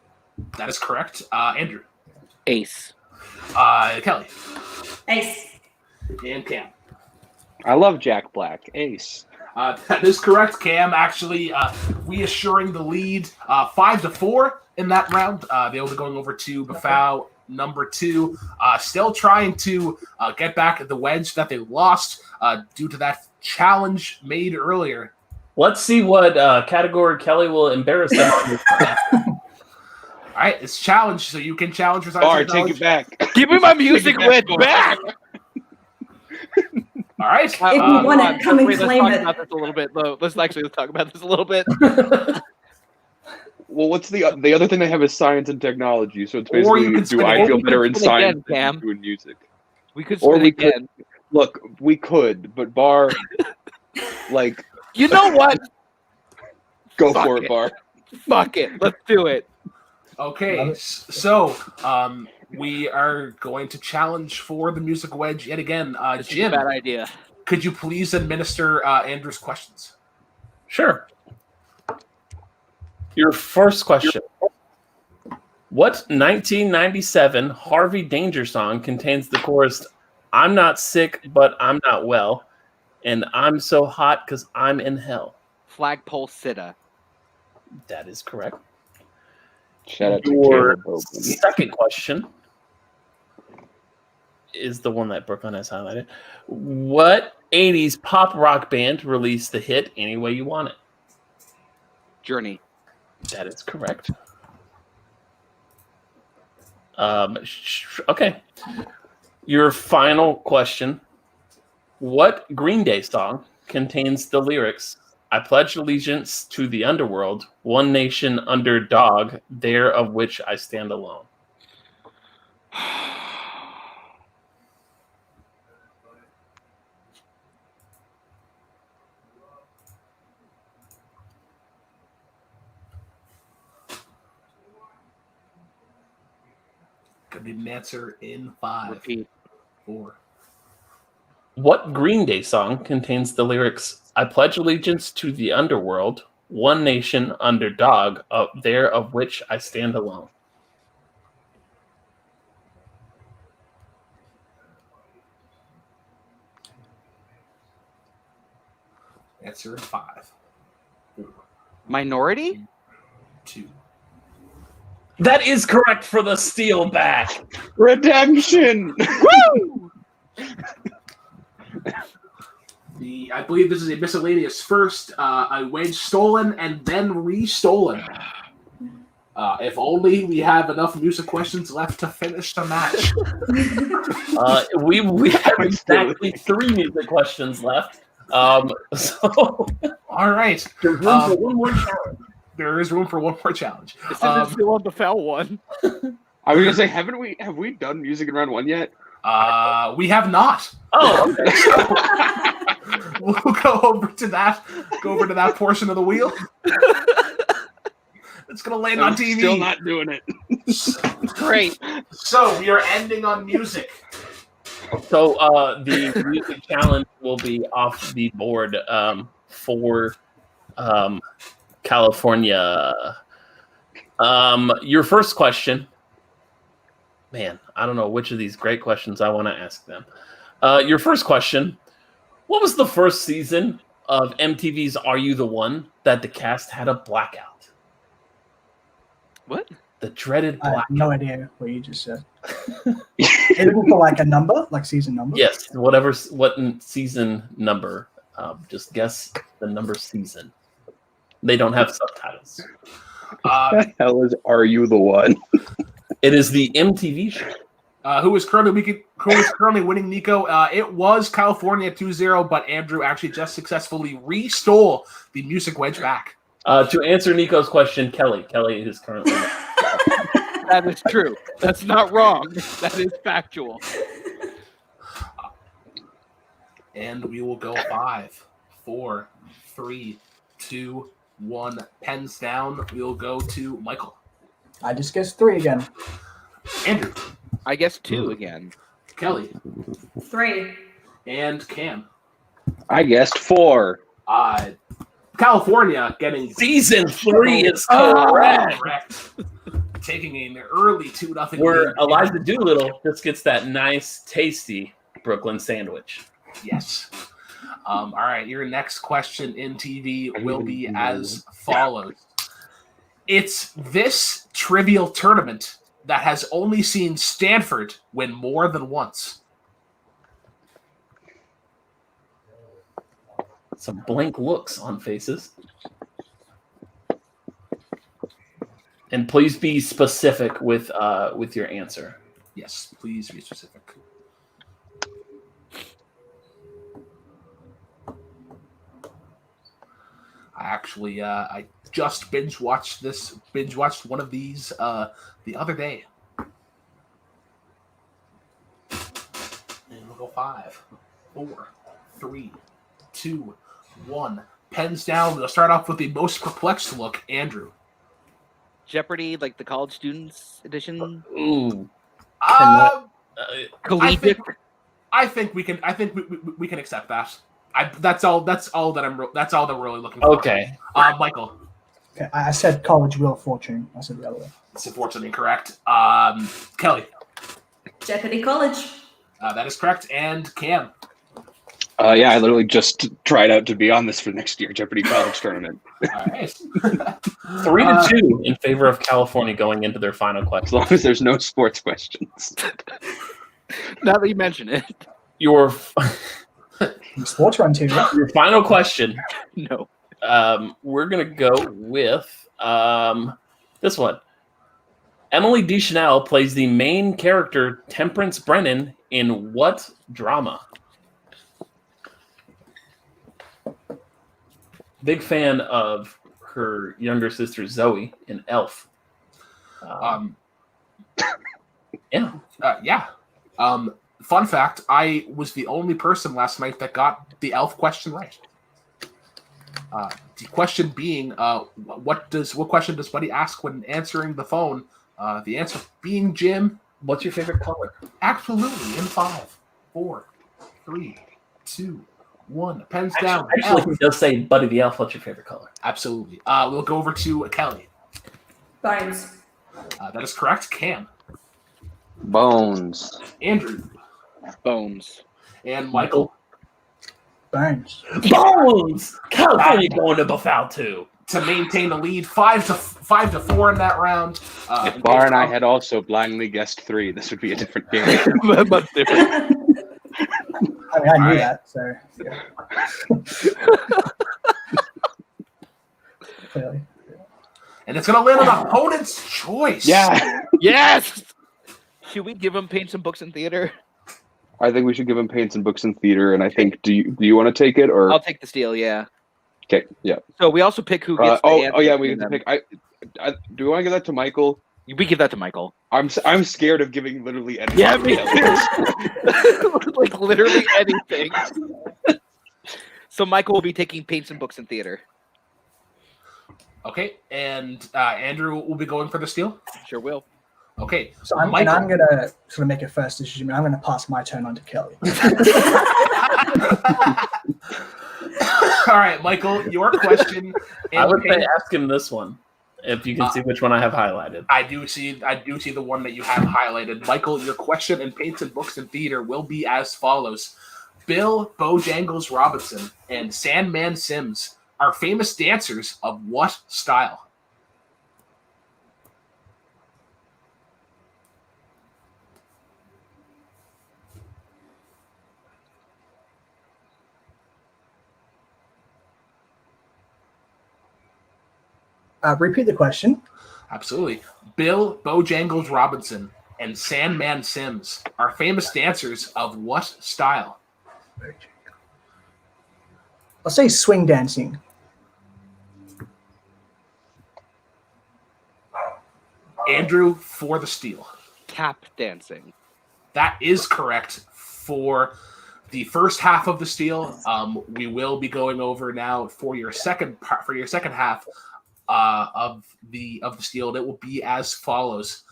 That is correct. Andrew. Ace. Kelly. Ace. And Cam. I love Jack Black. Ace. That is correct. Cam actually reassuring the lead 5-4 in that round. They'll be going over to Bafau number 2. Still trying to get back at the wedge that they lost due to that challenge made earlier. Let's see what category Kelly will embarrass them on. All right, it's challenge, so you can challenge for Barr, take it back. Give me my music wedge back. All right. If you want it, come and let's claim talk it. about this a little bit. Let's talk about this a little bit. Well, what's the other thing they have is science and technology. So it's Or you basically, can do spin I it. feel better in Spin again, science Cam. than doing music? We could Or spin we again. could look. We could, but Barr, like, You know what? go Fuck for it, it. Barr. Fuck it. Let's do it. Okay, so we are going to challenge for the music wedge yet again. This is a Jim, bad idea. could you please administer Andrew's questions? Sure. Your first question. What 1997 Harvey Danger song contains the chorus, "I'm not sick, but I'm not well, and I'm so hot because I'm in hell"? Flagpole sitta. That is correct. Shout out to Your Caleb Koho. second question is the one that Brooklyn has highlighted. What 80s pop rock band released the hit Any Way You Want It? Journey. That is correct. Okay. Your final question. What Green Day song contains the lyrics, "I pledge allegiance to the underworld, one nation under dog, there of which I stand alone"? Gonna need an answer in 5, Repeat. 4. What Green Day song contains the lyrics, "I pledge allegiance to the underworld, one nation under dog, there of which I stand alone"? Answer in 5, 4, Minority? 2. That is correct for the steal back. Redemption. Woo! I believe this is a miscellaneous first, a wedge stolen and then re-stolen. If only we have enough music questions left to finish the match. We have exactly 3 music questions left. So All right. there's room for one more challenge. There is room for one more challenge. This isn't still on the foul one. I was gonna say, have we done music in round 1 yet? We have not. Oh, okay. We'll go over to that portion of the wheel. It's gonna land on TV. Still not doing it. Great. So we are ending on music. So the music challenge will be off the board for California. Your first question, man, I don't know which of these great questions I want to ask them. Your first question, what was the first season of MTV's Are You the One that the cast had a blackout? What? The dreaded I have blackout. no idea what you just said. Is it for like a number, like season number? Yes, what season number. Just guess the number season. They don't have subtitles. What the hell is Are You the One? It is the MTV show. Who is currently winning, Nico? It was California 2-0, but Andrew actually just successfully re-stole the music wedge back. To answer Nico's question, Kelly. Kelly is currently. That is true. That's not wrong. That is factual. And we will go 5, 4, 3, 2, 1. Pens down. We'll go to Michael. I just guessed 3 again. Andrew. I guess 2 again. Kelly. 3. And Cam. I guessed 4. California getting Season 3 is correct. Taking an early 2-0 Where Eliza Doolittle just gets that nice, tasty Brooklyn sandwich. Yes. All right, your next question in TV will be as follows. It's this trivial tournament that has only seen Stanford win more than once. Some blank looks on faces. And please be specific with your answer. Yes, please be specific. I just binge watched one of these the other day. And we'll go 5, 4, 3, 2, 1. Pens down. We'll start off with the most perplexed look, Andrew. Jeopardy, like the college students edition. Ooh. Collegiate. I think we can accept that. That's all that we're really looking for. Okay. Michael. Okay, I said College Wheel of Fortune. I said the other way. It's unfortunately incorrect. Kelly. Jeopardy College. That is correct. And Cam. Yeah, I literally just tried out to be on this for next year Jeopardy College Tournament. All right. 3-2 in favor of California going into their final As question. long as there's no sports questions. Now that you mention it. Your Sports Run too. your final question. No. We're gonna go with this one. Emily Deschanel plays the main character Temperance Brennan in what drama? Big fan of her younger sister Zoe in Elf. Yeah. Yeah. Fun fact, I was the only person last night that got the Elf question right. The question being, what question does Buddy ask when answering the phone? The answer being, Jim, What's your favorite color? absolutely, in 5, 4, 3, 2, 1. Pens down. Actually, Elf. he does say, Buddy the Elf, what's your favorite color? Absolutely. We'll go over to Kelly. Bones. That is correct. Cam. Bones. Andrew. Bones. And Michael. Bones. Bones! California going to Buffalo too. To maintain a lead, 5-4 in that round. If Barr and I had also blindly guessed 3, this would be a different game. Much different. I mean, I knew Alright. that, so yeah. Clearly. And it's going to land on opponent's choice. Yeah. Yes. Should we give him Paints and Books in Theater? I think we should give him Paints and Books in Theater, and I think do you want to take it or I'll take the steal. Yeah. okay? Yeah. So we also pick who gets. the Yeah, answer we to get to them. pick. Do we want to give that to Michael? We give that to Michael. I'm scared of giving literally anything. Yeah, to me Kelly. too. Like literally anything. So Michael will be taking Paints and Books in Theater. Okay, and Andrew will be going for the steal. Sure will. Okay, So I'm going to sort of make a first decision. I'm going to pass my turn on to Kelly. All right, Michael, your question. I would say ask him this one, if you can see which one I have highlighted. I do see the one that you have highlighted. Michael, your question in Paints and Books and Theater will be as follows. Bill Bojangles Robinson and Sandman Sims are famous dancers of what style? Repeat the question. Absolutely. Bill Bojangles Robinson and Sandman Sims are famous dancers of what style? I'll say swing dancing. Andrew for the steal. Tap dancing. That is correct for the first half of the steal. We will be going over now for your second half of the steal. And it will be as follows.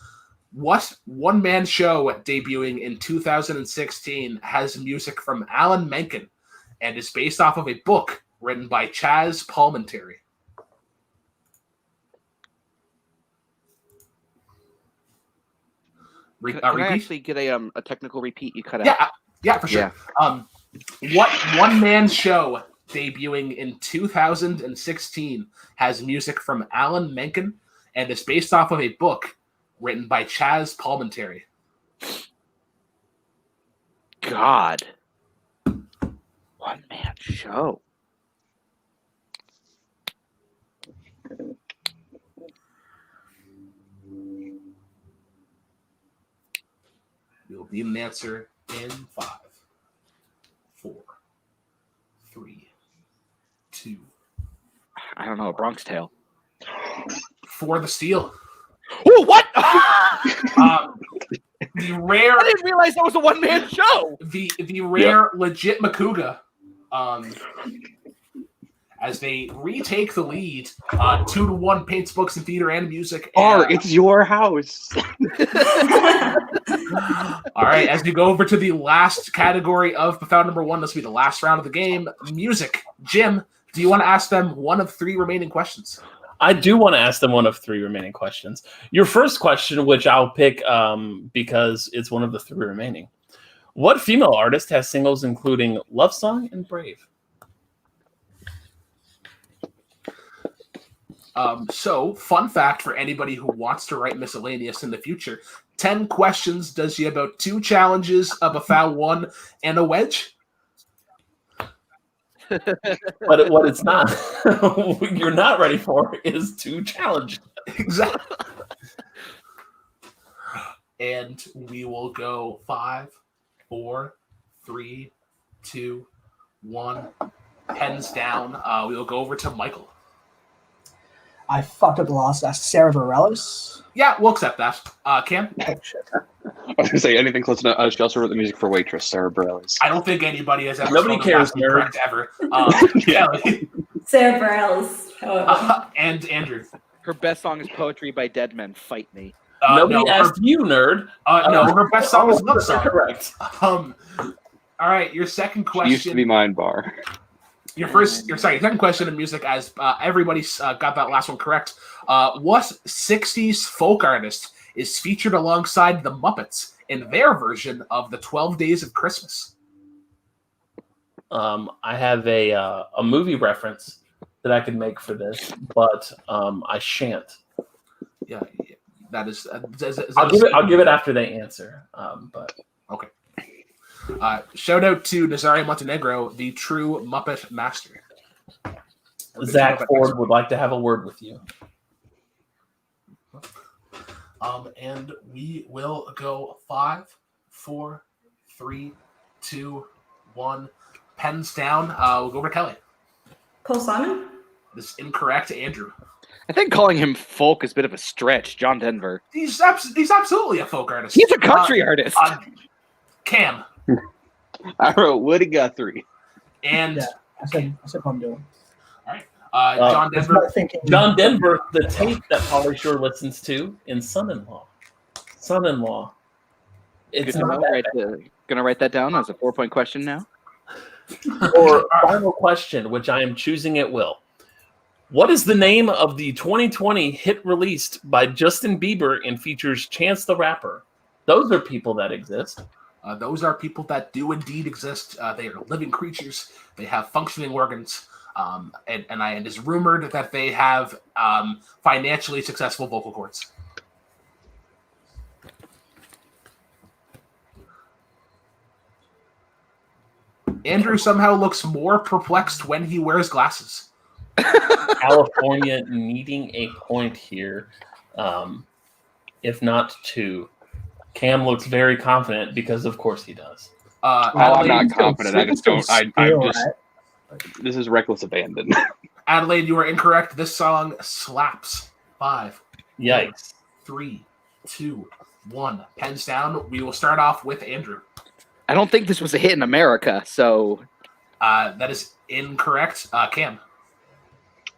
What one-man show debuting in 2016 has music from Alan Menken and is based off of a book written by Chaz Palminteri? Can I actually get a technical repeat? You cut out. Yeah, for sure. Yeah. What one-man show debuting in 2016 has music from Alan Menken and is based off of a book written by Chaz Palminteri? God. One-man show. We'll be an answer in 5, 4, 3, 2. I don't know, a Bronx Tale. For the steal. Oh, what? The rare. I didn't realize that was a one-man show. The rare legit Makuga. As they retake the lead, 2-1 paints, books, and theater and music. Barr, it's your house. All right, as we go over to the last category of Profound number 1, this will be the last round of the game. Music. Jim, do you want to ask them one of 3 remaining questions? I do want to ask them one of 3 remaining questions. Your first question, which I'll pick because it's one of the 3 remaining. What female artist has singles including Love Song and Brave? So, fun fact for anybody who wants to write miscellaneous in the future, 10 questions does you about 2 challenges, a Bafau 1, and a wedge. But what it's not, what you're not ready for is 2 challenges. Exactly. And we will go 5, 4, 3, 2, 1. Pens down. We will go over to Michael. I fucked up the last. That's Sarah Bareilles. Yeah, we'll accept that. Cam? Oh, shit. I was gonna say anything close to. She also wrote the music for Waitress, Sarah Bareilles. I don't think anybody has ever. Nobody cares, nerd. Ever. Kelly. Sarah Bareilles, however. And Andrew. Her best song is Poetry by Dead Men. Fight me. Nobody asked you, nerd. No, her best song is Love Song. Correct. All right, your second question. She used to be mine, Barr. Your second question in music, as everybody's got that last one correct. What 60s folk artist is featured alongside the Muppets in their version of the 12 Days of Christmas? I have a movie reference that I could make for this, but I shan't. Yeah, that is. I'll give it after they answer. But okay. Shout out to Nazario Montenegro, the true Muppet master. Zach Ford would like to have a word with you. And we will go 5, 4, 3, 2, 1. Pens down. We'll go over to Kelly. Paul Simon? This is incorrect, Andrew. I think calling him folk is a bit of a stretch. John Denver. He's absolutely a folk artist. He's a country artist. Cam. I wrote Woody Guthrie. And Yeah, I said Bob Dylan. all right. John Denver. John Denver, the tape that Pauly Shore listens to in Son-in-Law. Son-in-Law. It's not Gonna write that down as a 4-point question now. Or final question, which I am choosing at will. What is the name of the 2020 hit released by Justin Bieber and features Chance the Rapper? Those are people that exist. Those are people that do indeed exist. They are living creatures. They have functioning organs. And it is rumored that they have financially successful vocal cords. Andrew somehow looks more perplexed when he wears glasses. California needing a point here, if not 2. Cam looks very confident because, of course, he does. I'm Adelaide, not confident. I just don't. I'm just. Right? This is reckless abandon. Adelaide, you are incorrect. This song slaps. 5, Yikes. 3, 2, 1. Pens down. We will start off with Andrew. I don't think this was a hit in America, so That is incorrect. Cam.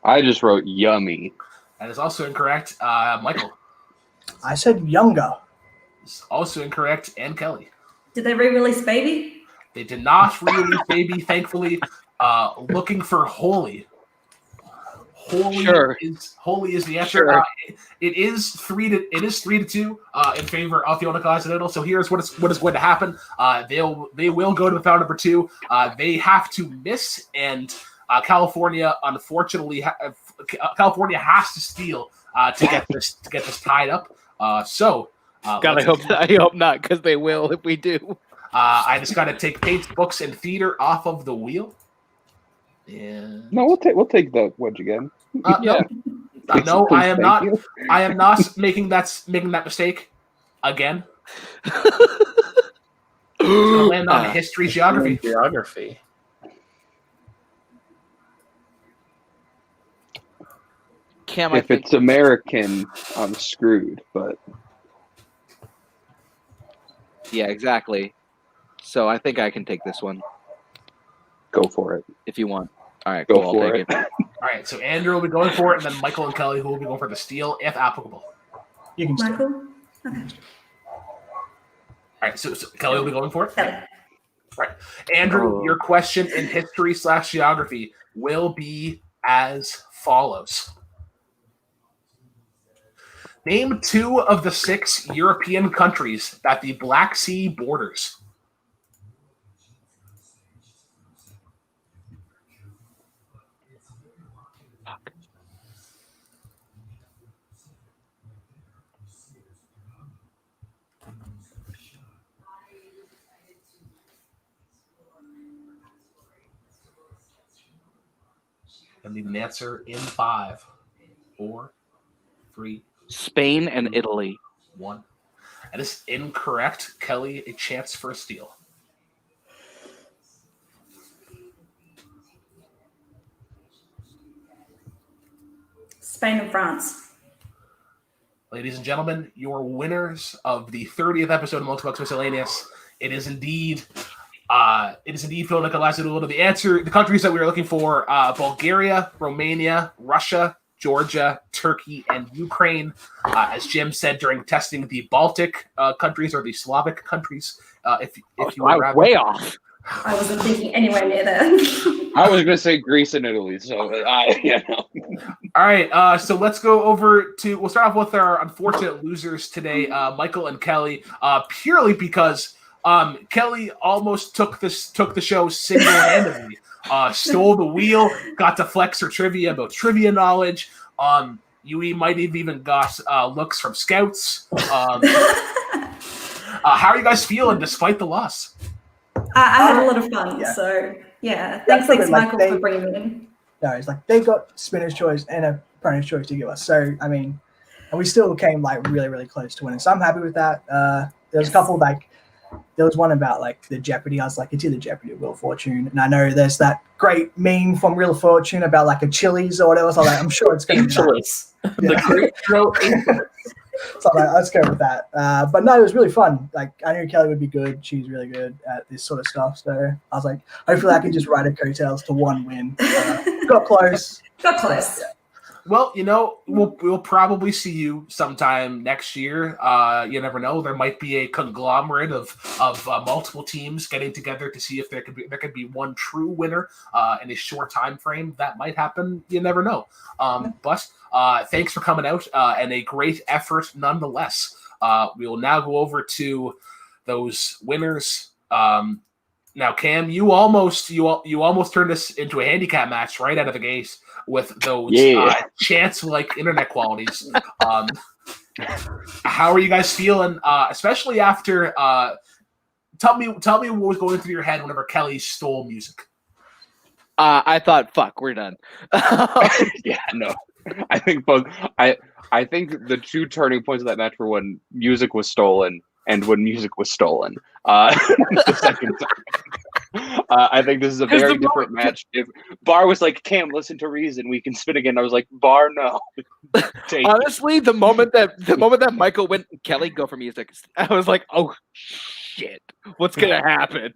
I just wrote yummy. That is also incorrect. Michael. I said younger. Is also incorrect. And Kelly. Did they re-release Baby? They did not release Baby, thankfully. Looking for Holy. Holy is the answer. Sure. It is 3-2 in favor of the Occidental. So here's what is going to happen. They will go to the foul number 2. They have to miss, and California, unfortunately, California has to steal to get this tied up. God, I hope not, because they will if we do. I just got to take paints, books, and theater off of the wheel. And No, we'll take the Wedge again. no, no, I am not. I am not making that mistake again. Gonna land on history, geography. Geography. Cam, I If think it's American, I'm screwed. But yeah, exactly. So I think I can take this one go for it. if you want. All right, Go cool. I'll for take it. it. All right, so Andrew will be going for it, and then Michael and Kelly who will be going for the steal, if applicable. You can still. Michael? Okay. All right, so Kelly will be going for it. Kelly. Right, Andrew, your question in history/geography will be as follows. Name 2 of the 6 European countries that the Black Sea borders. And leave an answer in 5, 4, 3, Spain and Italy. 1. That is incorrect. Kelly, a chance for a steal. Spain and France. Ladies and gentlemen, your winners of the 30th episode of Multiplex Miscellaneous. It is indeed feeling like a last little. The answer, the countries that we were looking for: Bulgaria, Romania, Russia, Georgia, Turkey, and Ukraine. As Jim said during testing, the Baltic countries or the Slavic countries. If you were way off. I wasn't thinking anywhere near there. I was going to say Greece and Italy. So All right, so let's go over to. We'll start off with our unfortunate losers today, Michael and Kelly, purely because Kelly almost took the show single-handedly. Stole the wheel, got to flex her trivia about trivia knowledge. You might have even got looks from scouts. How are you guys feeling despite the loss? I had a lot of fun, Yeah. so yeah. That's Thanks, like Michael, they- for bringing me in. No, it's like they got spinner's choice and a opponent's choice to give us. So I mean, and we still came like really, really close to winning. So I'm happy with that. There was a couple there was one about like the Jeopardy. I was like, it's either Jeopardy or Wheel of Fortune. And I know there's that great meme from Wheel of Fortune about like a Chili's or whatever. So I'm like, I'm sure it's going to be that. Angelus. Yeah. The great show Angelus. So I'm like, let's go with that. But no, it was really fun. Like I knew Kelly would be good. She's really good at this sort of stuff. So I was like, hopefully I can just ride her coattails to one win. Got close. Got close. Yeah. Well, we'll probably see you sometime next year. You never know. There might be a conglomerate of multiple teams getting together to see if there could be one true winner in a short time frame. That might happen. You never know. But thanks for coming out and a great effort nonetheless. We will now go over to those winners. Now, Cam, you almost turned this into a handicap match right out of the gate with those chance-like internet qualities. How are you guys feeling, especially after? Tell me what was going through your head whenever Kelly stole music. I thought, fuck, we're done. Yeah, no. I think both. I think the two turning points of that match were when music was stolen and when music was stolen. The second time. I think this is a very different match. If Barr was like, Cam, listen to Reason, we can spin again. I was like, Barr, no. Honestly, the moment that Michael went, Kelly, go for music, I was like, oh shit, what's gonna happen?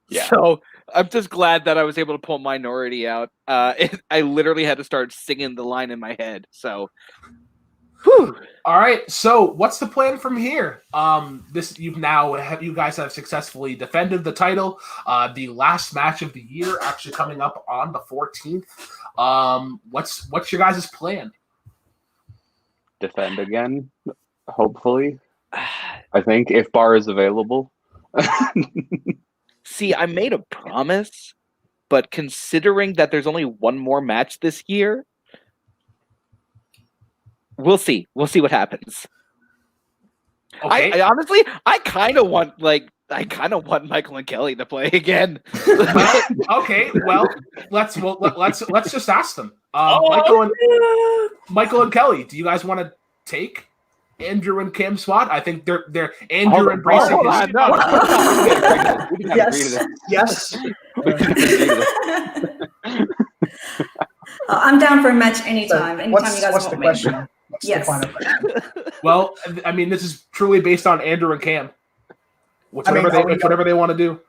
Yeah. So I'm just glad that I was able to pull Minority out. I literally had to start singing the line in my head. So, whew. All right. So, what's the plan from here? You guys have successfully defended the title. The last match of the year actually coming up on the 14th. What's your guys' plan? Defend again, hopefully. I think if Barr is available. See, I made a promise, but considering that there's only one more match this year, we'll see. We'll see what happens. Okay. I honestly, I kind of want Michael and Kelly to play again. Well, okay. Well, let's just ask them. Michael and Kelly, do you guys want to take Andrew and Cam's spot? I think they're Andrew embracing his Yes. I'm down for a match anytime. Anytime you guys what's want the me. question? What's Yes. the final question? Well, I mean, this is truly based on Andrew and Cam. Whatever they want to do.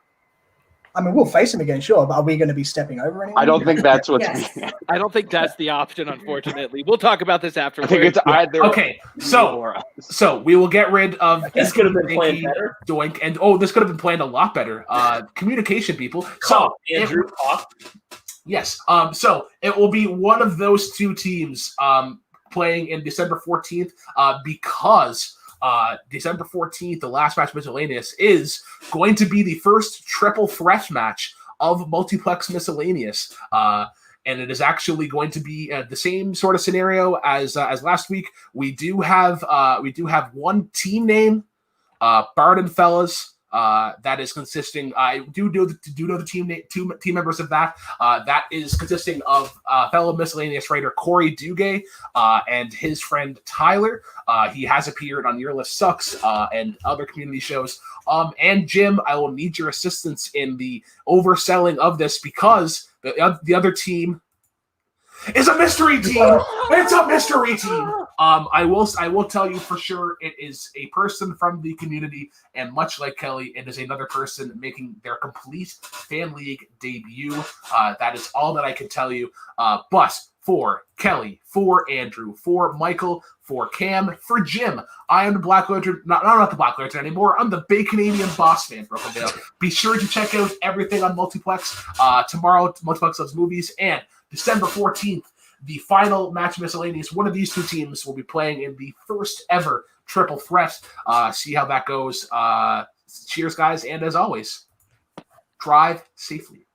I mean, we'll face him again, sure, but are we going to be stepping over anyone? I don't think that's what's Yes. I don't think that's the option, unfortunately. We'll talk about this I afterwards. think it's either. Okay, so we will get rid of This could have been planned better. Doink, and this could have been planned a lot better. Communication, people. So Andrew, talk. yes, so it will be one of those two teams playing in December 14th because December 14th, the last match Miscellaneous, is going to be the first triple threat match of Multiplex Miscellaneous. And it is actually going to be the same sort of scenario as last week. We do have one team name, Bard and Fellas. That is consisting. I do know the team name, two team members of that. That is consisting of fellow Miscellaneous writer Corey Duguay and his friend Tyler. He has appeared on Your List Sucks and other community shows. And Jim, I will need your assistance in the overselling of this because the other team is a mystery team. It's a mystery team. I will tell you for sure it is a person from the community, and much like Kelly, it is another person making their complete fan league debut. That is all that I can tell you. But for Kelly, for Andrew, for Michael, for Cam, for Jim, I am the Black Lantern. Not the Black Lantern anymore. I'm the Big Canadian Boss Man from Vail. Be sure to check out everything on Multiplex tomorrow. Multiplex Loves Movies, and December 14th, the final match Miscellaneous. One of these two teams will be playing in the first ever triple threat. See how that goes. Cheers, guys, and as always, drive safely.